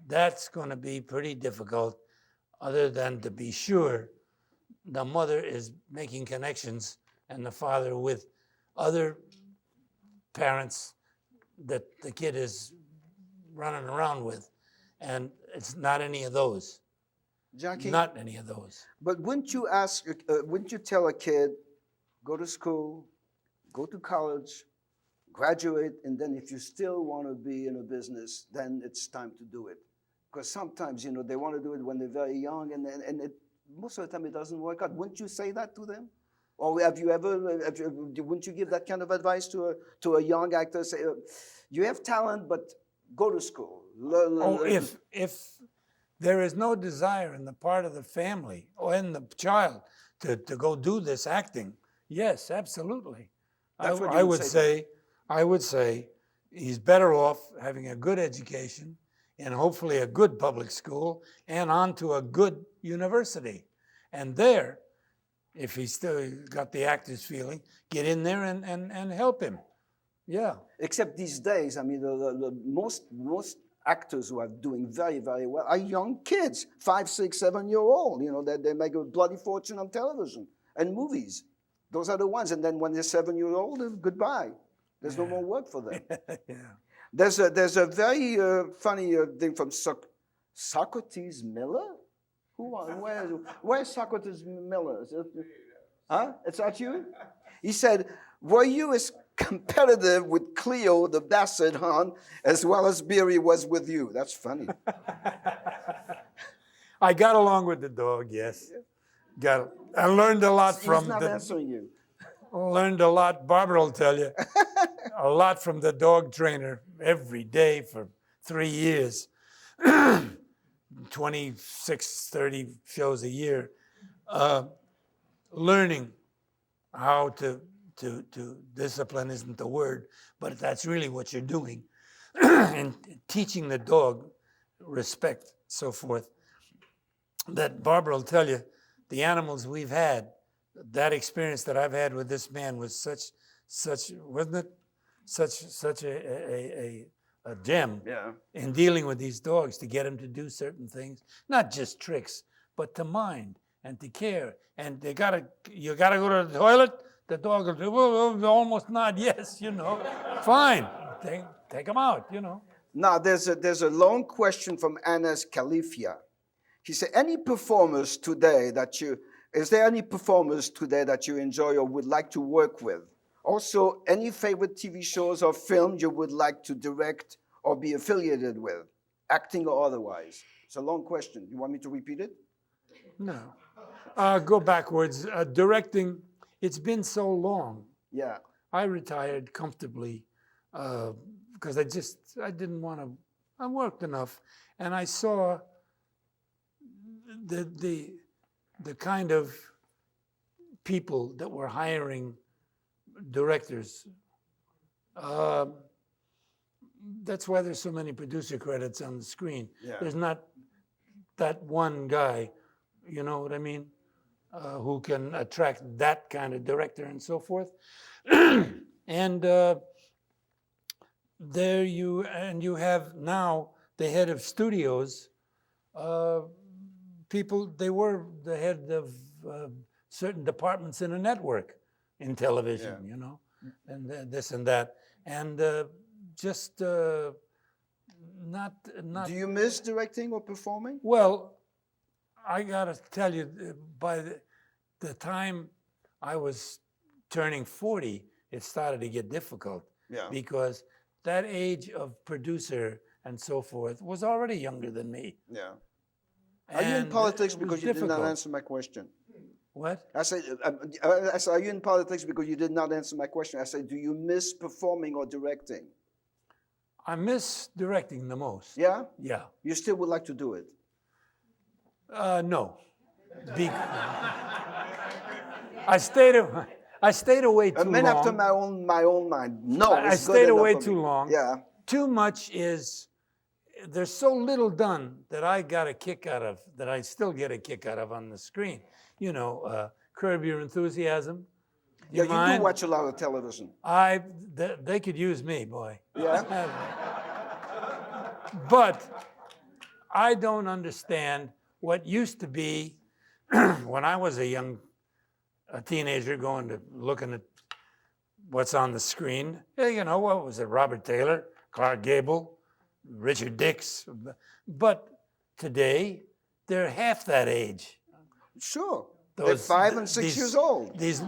that's going to be pretty difficult, other than to be sure the mother is making connections and the father with other parents that the kid is running around with. And it's not any of those. Jackie, not any of those. But wouldn't you tell a kid, go to school, go to college, graduate, and then if you still want to be in a business, then it's time to do it. Because sometimes, they want to do it when they're very young, and most of the time it doesn't work out. Wouldn't you say that to them? Or wouldn't you give that kind of advice to a young actor? Say, you have talent, but go to school. If there is no desire in the part of the family or in the child to go do this acting, yes, absolutely. I would say he's better off having a good education and hopefully a good public school and on to a good university. And there, if he's still got the actor's feeling, get in there and help him. Yeah. Except these days, I mean, the most actors who are doing very, very well are young kids, 5, 6, 7-year-old. They make a bloody fortune on television and movies. Those are the ones. And then when they're 7-year-old, goodbye. There's no more work for them. Yeah. There's a very funny thing from Socrates Miller. Where's Socrates Miller? It's not you? He said, were you as competitive with Cleo, the basset hound, as well as Beery was with you? That's funny. I got along with the dog, yes. I learned a lot He's from not answering you. learned a lot. Barbara will tell you a lot from the dog trainer every day for 3 years, 26, 30 shows a year, learning how to discipline isn't the word, but that's really what you're doing, and teaching the dog respect, so forth. That Barbara will tell you, the animals we've had, that experience that I've had with this man was such wasn't it? Such a gem Yeah. in dealing with these dogs, to get them to do certain things, not just tricks, but to mind and to care. And you gotta go to the toilet. The dog will do, well, almost nod yes, fine. Take them out, Now, there's a long question from Anas Califia. He said, is there any performers today that you enjoy or would like to work with? Also, any favorite TV shows or films you would like to direct or be affiliated with, acting or otherwise? It's a long question. You want me to repeat it? No. Go backwards. Directing, it's been so long. Yeah. I retired comfortably because I didn't want to, I worked enough, and I saw the kind of people that were hiring directors. That's why there's so many producer credits on the screen. Yeah. There's not that one guy, you know what I mean, who can attract that kind of director and so forth. And you have now the head of studios. People, they were the head of certain departments in a network in television, and this and that, and just not. Do you miss directing or performing? Well, I gotta tell you, by the time I was turning 40, it started to get difficult. Yeah. Because that age of producer and so forth was already younger than me. Yeah. Are you in politics because you did not answer my question? What? I said, are you in politics because you did not answer my question? I said, do you miss performing or directing? I miss directing the most. Yeah? Yeah. You still would like to do it? No. I stayed away too long. Man after my own mind. No, I it's stayed good away enough for too me. long. Yeah. Too much is, there's so little done that I got a kick out of, that I still get a kick out of on the screen. Curb Your Enthusiasm. Yeah, you do watch a lot of television. They could use me, boy. Yeah. But I don't understand what used to be when I was a teenager looking at what's on the screen. What was it? Robert Taylor, Clark Gable, Richard Dix. But today, they're half that age. Sure. They're 5 and 6 years old. These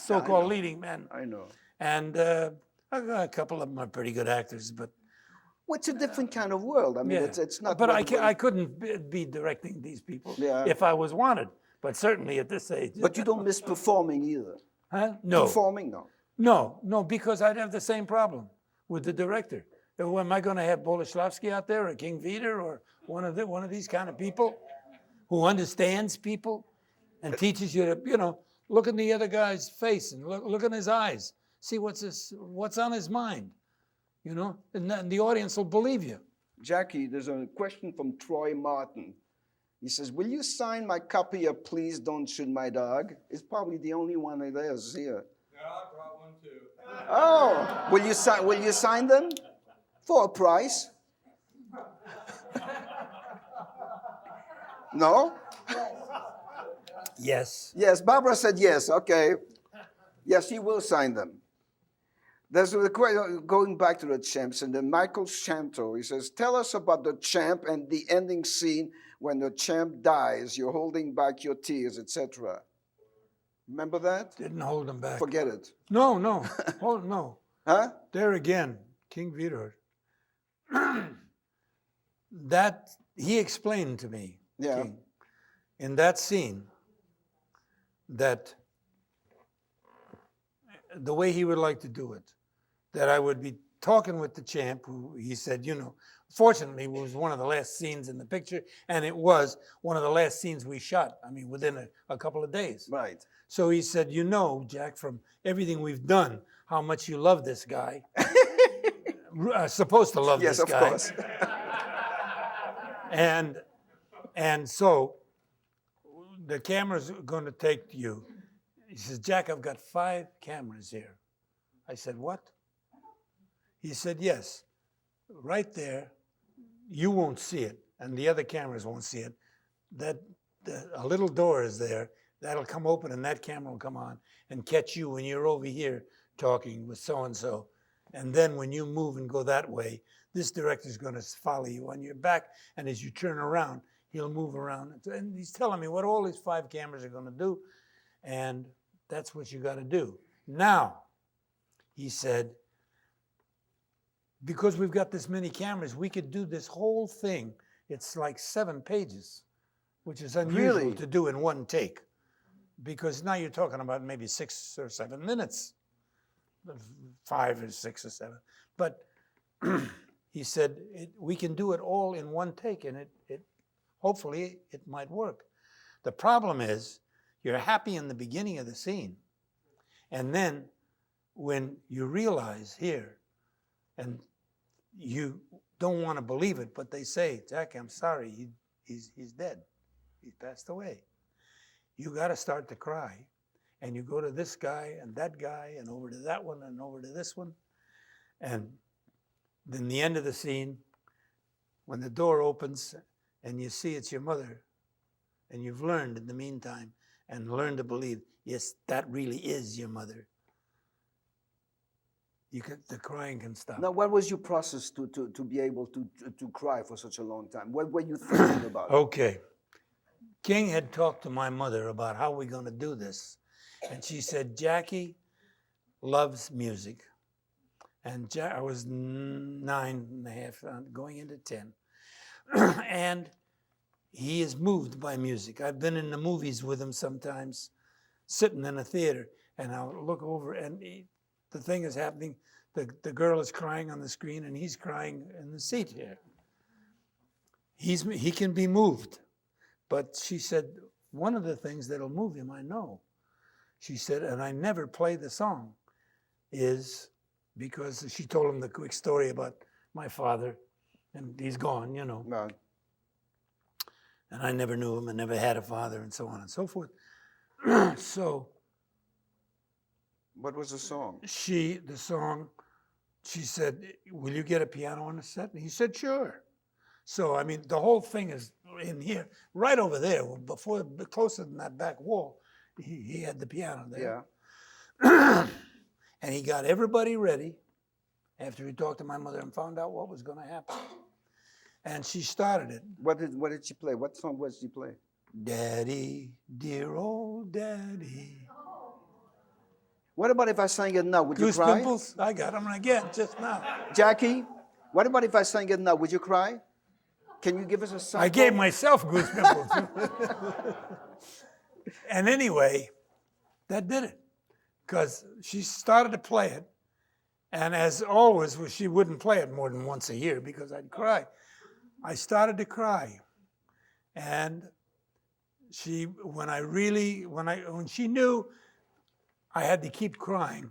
so-called leading men. I know. And a couple of them are pretty good actors, but. Well, it's a different kind of world. I mean, Yeah. it's not. But I couldn't be directing these people if I was wanted. But certainly at this age. But you don't miss performing either. Huh? No. Performing, no. No, because I'd have the same problem with the director. Am I going to have Boleslavsky out there, or King Vidor, or one of these kind of people who understands people and teaches you to, look in the other guy's face and look in his eyes, see what's on his mind, and the audience will believe you. Jackie, there's a question from Troy Martin. He says, will you sign my copy of Please Don't Shoot My Dog? It's probably the only one of theirs here. Yeah, I brought one too. Oh, will you sign them? For a price? No? Yes. Yes, Barbara said yes, okay. Yes, he will sign them. There's a question going back to the champs, and then Michael Shanto, he says, tell us about the champ and the ending scene when the champ dies, you're holding back your tears, etc. Remember that? Didn't hold them back. Forget it. No. No. Huh? There again, King Vidor. That he explained to me, Yeah. King, in that scene, that the way he would like to do it, that I would be talking with the champ, who he said, you know, fortunately it was one of the last scenes in the picture, and it was one of the last scenes we shot, I mean, within a couple of days. Right. So he said, you know, Jack, from everything we've done, how much you love this guy. Supposed to love Yes, this of guy. course. And so the camera's going to take you. He says, Jack, I've got 5 cameras here. I said, what? He said, yes, right there. You won't see it, and the other cameras won't see it. A little door is there. That'll come open, and that camera will come on and catch you when you're over here talking with so-and-so. And then when you move and go that way, this director's going to follow you on your back, and as you turn around, he'll move around. And he's telling me what all these 5 cameras are going to do, and that's what you got to do. Now, he said, because we've got this many cameras, we could do this whole thing. It's like 7 pages, which is unusual Really? to do in one take. Because now you're talking about maybe 6 or 7 minutes, 5 or 6 or 7. But he said, we can do it all in one take, and hopefully it might work. The problem is, you're happy in the beginning of the scene, and then when you realize here, and you don't want to believe it, but they say, Jack, I'm sorry, he's dead. He passed away. You got to start to cry. And you go to this guy and that guy and over to that one and over to this one. And then the end of the scene, when the door opens and you see it's your mother, and you've learned in the meantime and learned to believe, yes, that really is your mother. The crying can stop. Now, what was your process to be able to cry for such a long time? What were you thinking about? Okay. King had talked to my mother about how we're going to do this. And she said, Jackie loves music. And I was 9.5, going into 10. And he is moved by music. I've been in the movies with him sometimes, sitting in a theater, and I'll look over, and the thing is happening. The girl is crying on the screen, and he's crying in the seat here. He can be moved. But she said, one of the things that'll move him, I know. She said, and I never play the song, is because she told him the quick story about my father, and he's gone, you know. Right. And I never knew him and never had a father and so on and so forth. So What was the song? she said, will you get a piano on the set? And he said, sure. So, I mean, the whole thing is in here, right over there, closer than that back wall, he had the piano there. Yeah. And he got everybody ready after he talked to my mother and found out what was going to happen. And she started it. What did she play? What song was she play? Daddy, dear old daddy. What about if I sang it now? Would you Goose cry? pimples? I got them again just now. Jackie, what about if I sang it now? Would you cry? Can you give us a sample? I gave myself goose pimples. And anyway, that did it. Because she started to play it. And as always, she wouldn't play it more than once a year because I'd cry. I started to cry. And when she knew I had to keep crying,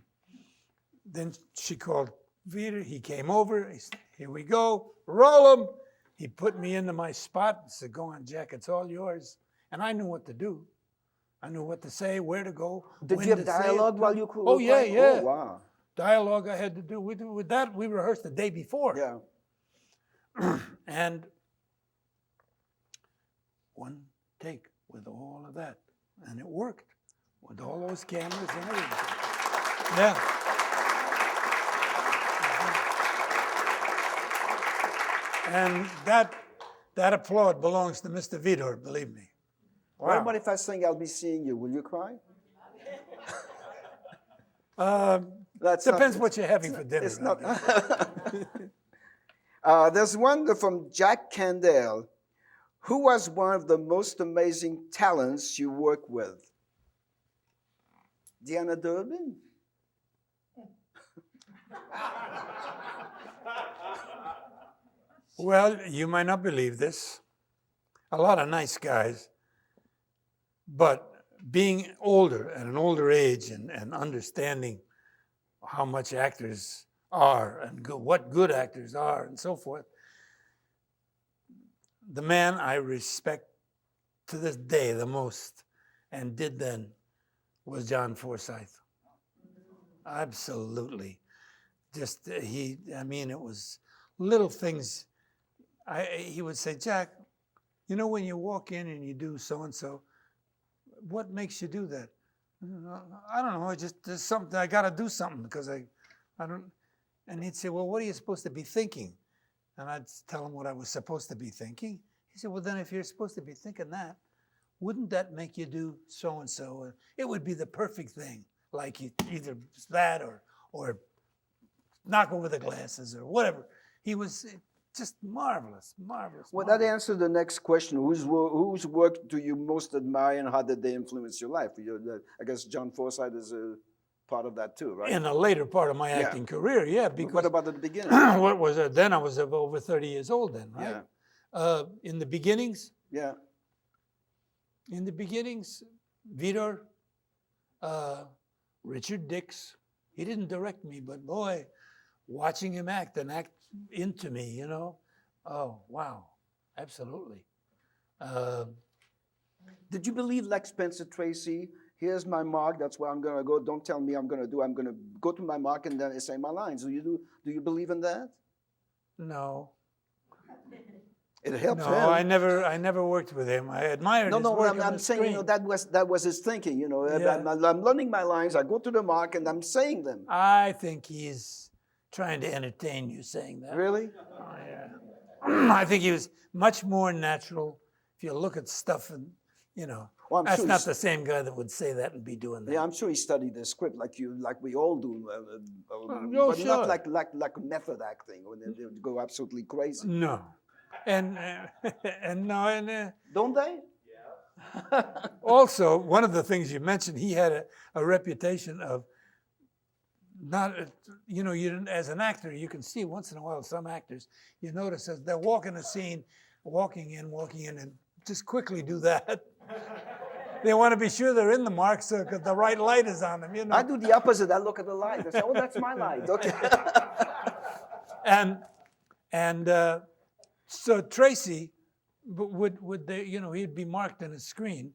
then she called Vita. He came over. He said, here we go. Roll him. He put me into my spot and said, go on, Jack, it's all yours. And I knew what to do. I knew what to say, where to go. Did you have dialogue while you Oh, yeah, yeah. Oh, wow. Dialogue I had to do. With that, we rehearsed the day before. Yeah. And one take with all of that. And it worked with all those cameras and everything. Yeah. And that applaud belongs to Mr. Vidor, believe me. What Wow. about if I sing I'll Be Seeing You? Will you cry? Depends what you're having for dinner. It's not. There's one from Jack Kendall. Who was one of the most amazing talents you worked with? Deanna Durbin? Well, you might not believe this. A lot of nice guys, but being older, at an older age, and understanding how much actors are and what good actors are and so forth, the man I respect to this day the most, and did then, was John Forsythe. Absolutely. Just, I mean, it was little things. He would say, Jack, you know when you walk in and you do so-and-so, what makes you do that? I don't know, there's something, I gotta do something because I don't, and he'd say, well, what are you supposed to be thinking? And I'd tell him what I was supposed to be thinking. He said, well, then if you're supposed to be thinking that, wouldn't that make you do so-and-so? It would be the perfect thing, like either that or knock over the glasses or whatever. He was just marvelous. Well, that answers the next question. Whose work do you most admire, and how did they influence your life? I guess John Forsythe is a part of that too, right? In a later part of my acting career, yeah. Because what about at the beginning? What was it? Then I was over 30 years old then, right? Yeah. In the beginnings? Yeah. In the beginnings, Vidor, Richard Dix, he didn't direct me, but boy, watching him act and act into me, you know, oh, wow, absolutely. Did you believe, like Spencer Tracy, here's my mark, that's where I'm going to go, don't tell me I'm going to do, I'm going to go to my mark and then say my lines. Do you believe in that? No. It helped him. No, I never worked with him. I admired his work on I'm the saying, screen. you know, that was his thinking, you know. Yeah. I'm learning my lines, I go to the mark and I'm saying them. I think he's trying to entertain you saying that. Really? Oh, yeah. I think he was much more natural. If you look at stuff and, you know, Well, that's sure not the same guy that would say that and be doing that. Yeah, I'm sure he studied the script like we all do, No, but sure. not like method acting when they go absolutely crazy. No. And Don't they? also, one of the things you mentioned, he had a reputation of not, you know, as an actor, you can see once in a while some actors, you notice as they're walking a scene, walking in, and just quickly do that. They want to be sure they're in the mark so that the right light is on them, you know. I do the opposite. I look at the light. I say, oh, that's my light. Okay. So Tracy you know, he'd be marked in his screen,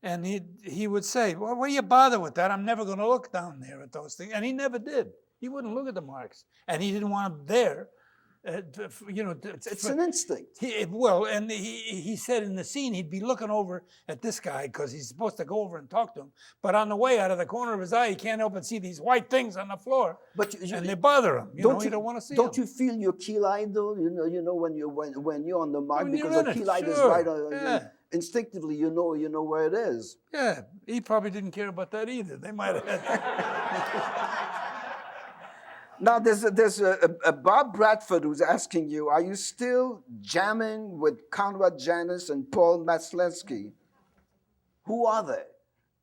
and he would say, well, what do you bother with that? I'm never going to look down there at those things. And he never did. He wouldn't look at the marks, and he didn't want them there. You know, it's an instinct. And he said in the scene he'd be looking over at this guy because he's supposed to go over and talk to him. But on the way, out of the corner of his eye, he can't help but see these white things on the floor, and they bother him. You don't want to see Don't them. you feel your key light though? You know when you're on the mark, When because you're the in key it, light is sure. right on. Yeah. Instinctively, you know where it is. Yeah, he probably didn't care about that either. They might have had. Now, there's a Bob Bradford who's asking you, are you still jamming with Conrad Janis and Paul Maslensky? Who are they?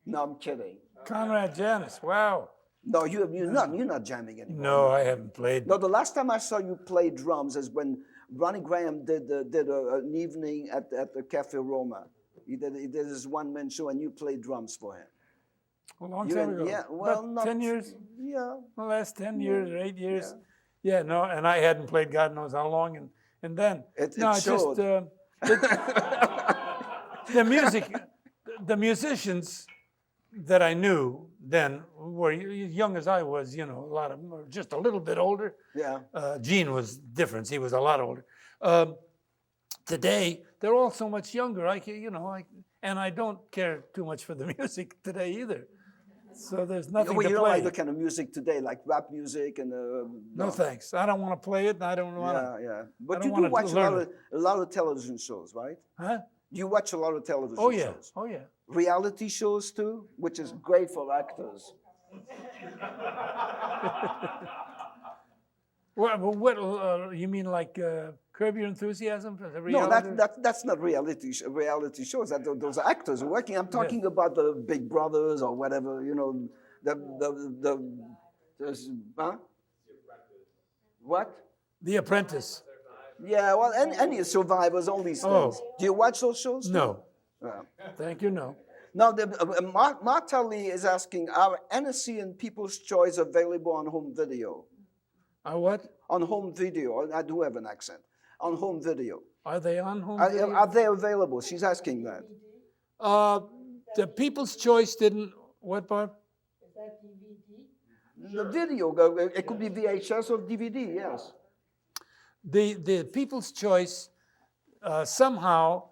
No, I'm kidding. Conrad Janis, wow. No, you're not jamming anymore. No, I haven't played. No, the last time I saw you play drums is when Ronnie Graham did an evening at the Cafe Roma. He did his one-man show, and you played drums for him. A long time ago. Yeah, well, about 10 years? Yeah. The last 10 years or 8 years. Yeah, no, and I hadn't played God knows how long. And then, It no, showed. The music, the musicians that I knew then were young as I was, you know, a lot of them were just a little bit older. Yeah. Gene was different. He was a lot older. Today, they're all so much younger. And I don't care too much for the music today either. So there's nothing to You play. don't like the kind of music today, like rap music and No thanks. I don't want to play it, and I don't want to. Yeah. But don't you do wanna watch learn a lot of television shows, right? Huh? You watch a lot of television Oh yeah. shows. Oh yeah. Reality shows too, which is great for actors. What you mean, like Curb Your Enthusiasm? The No, reality? that's not reality shows. Those are actors working. I'm talking about the Big Brothers or whatever, you know, Huh? What? The Apprentice. Yeah, well, any Survivors, all these things. Do you watch those shows? No. Yeah. Thank you, no. Now, Marta Lee is asking, are Hennessy and People's Choice available on home video? What? On home video. I do have an accent. On home video. Are they on home video? Are they available? She's asking that. The People's Choice didn't, what, Barb? Is that DVD? The video, it could be VHS or DVD, yes. The People's Choice, somehow,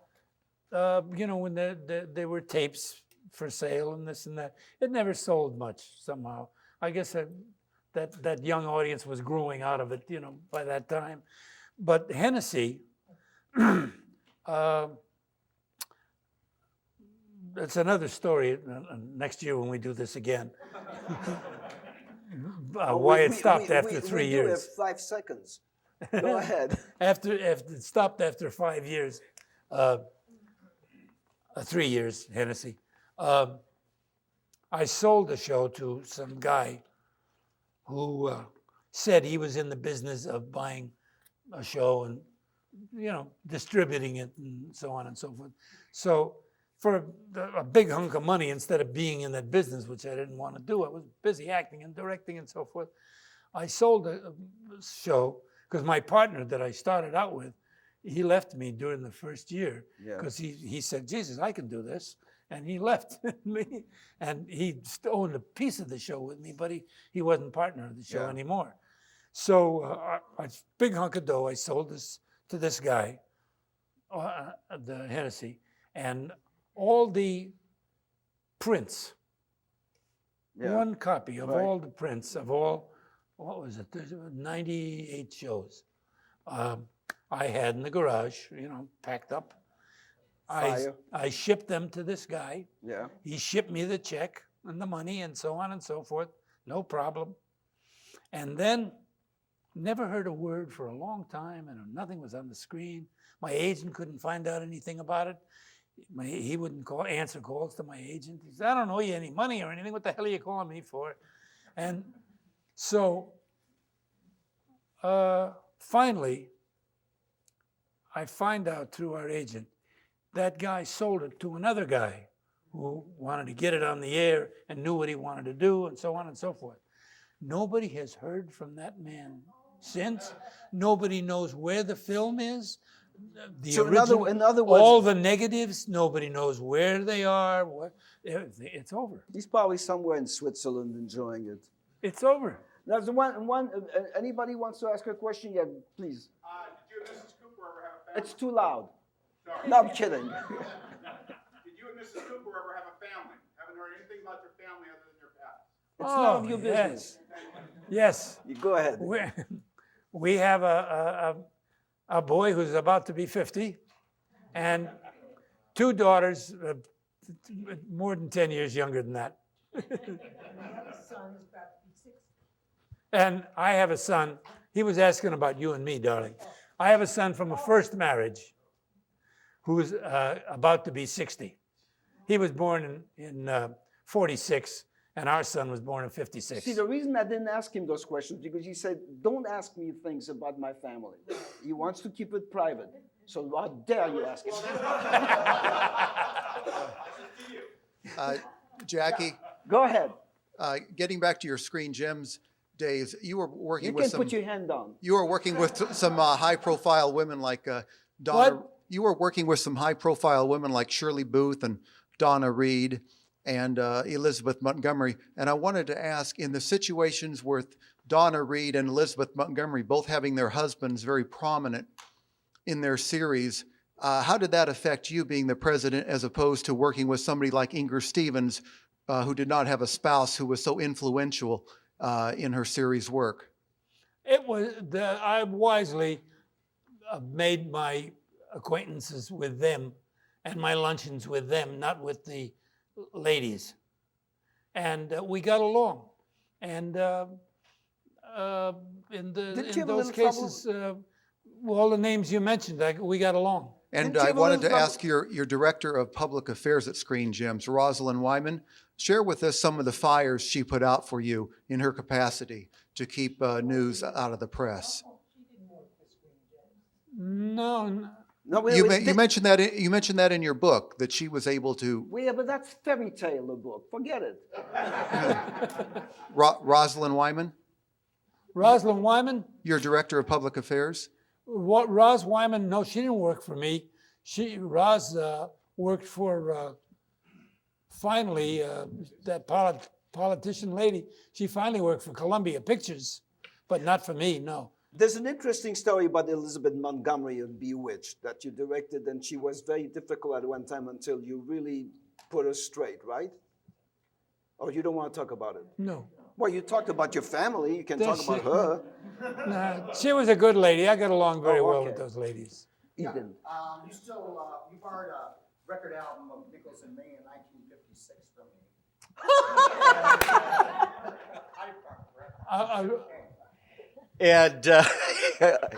you know, when there were tapes for sale and this and that, it never sold much somehow. I guess that young audience was growing out of it, you know, by that time. But Hennessy, it's another story next year when we do this again. Why it stopped after 3 years. We do have 5 seconds. Go ahead. After it stopped after 5 years, 3 years, Hennessy. I sold the show to some guy who said he was in the business of buying a show and, you know, distributing it and so on and so forth. So for a big hunk of money, instead of being in that business, which I didn't want to do, I was busy acting and directing and so forth. I sold a show because my partner that I started out with, he left me during the first year because he said, Jesus, I can do this. And he left me, and he owned a piece of the show with me, but he wasn't partner of the show anymore. So a big hunk of dough, I sold this to this guy, the Hennessy, and all the prints, one copy of all the prints of all, what was it, 98 shows I had in the garage, you know, packed up. I shipped them to this guy. Yeah. He shipped me the check and the money and so on and so forth. No problem. And then never heard a word for a long time, and nothing was on the screen. My agent couldn't find out anything about it. He wouldn't answer calls to my agent. He said, I don't owe you any money or anything. What the hell are you calling me for? And so finally, I find out through our agent, that guy sold it to another guy who wanted to get it on the air and knew what he wanted to do and so on and so forth. Nobody has heard from that man since. Nobody knows where the film is. So in other words, all the negatives, nobody knows where they are. It's over. He's probably somewhere in Switzerland enjoying it. It's over. Now, anybody wants to ask a question? Yeah, please. Did you and Mrs. Cooper ever have a family? It's too loud. Sorry. No, I'm kidding. Did you and Mrs. Cooper ever have a family? Haven't heard anything about your family other than your past. It's none of your business. Yes. You go ahead. We have a boy who's about to be 50 and 2 daughters more than 10 years younger than that. And I have a son. He was asking about you and me, darling. I have a son from a first marriage who's about to be 60. He was born in 46, and our son was born in 56. See, the reason I didn't ask him those questions, because he said, don't ask me things about my family. He wants to keep it private. So how dare you ask him? Jackie, Go ahead. getting back to your Screen Gems days, you were working You with can some. put your hand down. You were working with some high-profile women like Donna. What? You were working with some high-profile women like Shirley Booth and Donna Reed and Elizabeth Montgomery. And I wanted to ask, in the situations with Donna Reed and Elizabeth Montgomery both having their husbands very prominent in their series, how did that affect you being the president as opposed to working with somebody like Inger Stevens, who did not have a spouse who was so influential in her series work? It was I wisely made my acquaintances with them and my luncheons with them, not with the ladies. And we got along. And in those cases, all the names you mentioned, we got along. And I wanted to ask your director of public affairs at Screen Gems, Rosalind Wyman. Share with us some of the fires she put out for you in her capacity to keep news out of the press. No, No, You mentioned that in your book, that she was able to. yeah, but that's fairy tale, the book. Forget it. Rosalind Wyman, Rosalind Wyman. your director of public affairs. What Roz Wyman? No, she didn't work for me. Roz worked for finally that politician lady. She finally worked for Columbia Pictures, but not for me. No. There's an interesting story about Elizabeth Montgomery in Bewitched that you directed, and she was very difficult at one time until you really put her straight, right? Or you don't want to talk about it? No. Well, you talked about your family. You can talk about her. Nah, she was a good lady. I got along very well okay. with those ladies. Eden. You borrowed a record album of Nichols and May in 1956 from me. And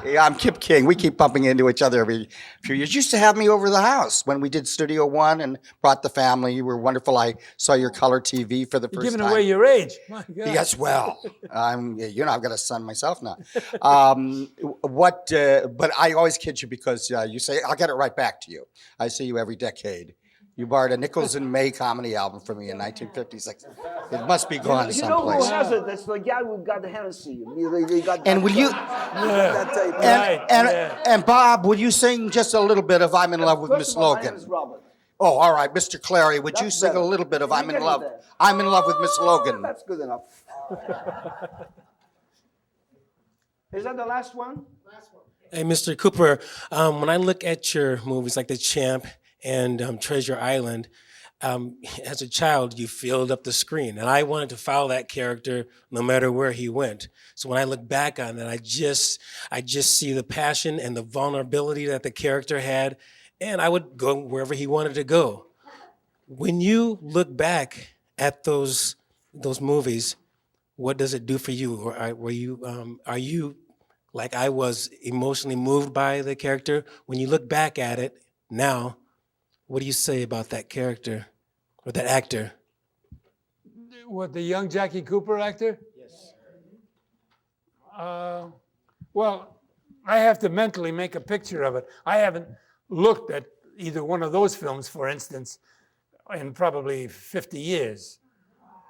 yeah, I'm Kip King. We keep bumping into each other every few years. You used to have me over to the house when we did Studio One and brought the family. You were wonderful. I saw your color TV for the You're first giving time. away your age. My God. Yes, well, I've got a son myself now. But I always kid you because you say, I'll get it right back to you. I see you every decade. You borrowed a Nichols and May comedy album from me in 1956. It must be gone You know who someplace. has it? That's the guy who got the Hennessy. He got And that, will you, that tape. and Bob, will you sing just a little bit of I'm in Love with First Miss of all, my name Logan? is Robert. Oh, all right, Mr. Clary, would you That's sing better. a little bit of You I'm in get it Love? there. I'm in Love with Miss Logan. That's good enough. Is that the last one? Hey, Mr. Cooper, when I look at your movies like The Champ and Treasure Island, as a child, you filled up the screen. And I wanted to follow that character no matter where he went. So when I look back on that, I just see the passion and the vulnerability that the character had, and I would go wherever he wanted to go. When you look back at those movies, what does it do for you? Or are you like I was emotionally moved by the character? When you look back at it now, what do you say about that character or that actor? What, the young Jackie Cooper actor? Yes. Well, I have to mentally make a picture of it. I haven't looked at either one of those films, for instance, in probably 50 years,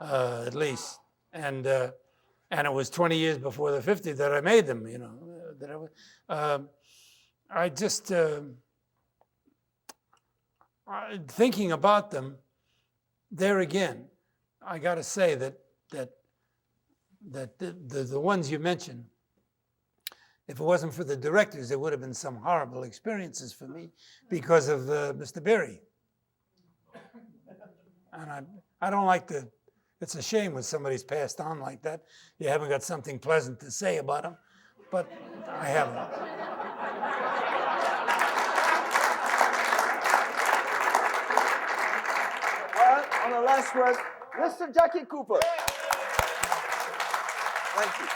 at least. And it was 20 years before the 50 that I made them, you know. I just, thinking about them, there again, I got to say that the ones you mentioned, if it wasn't for the directors, there would have been some horrible experiences for me because of Mr. Berry. And I don't like to, it's a shame when somebody's passed on like that. You haven't got something pleasant to say about them, but I haven't. Well, on the last word, Mr. Jackie Cooper. Thank you.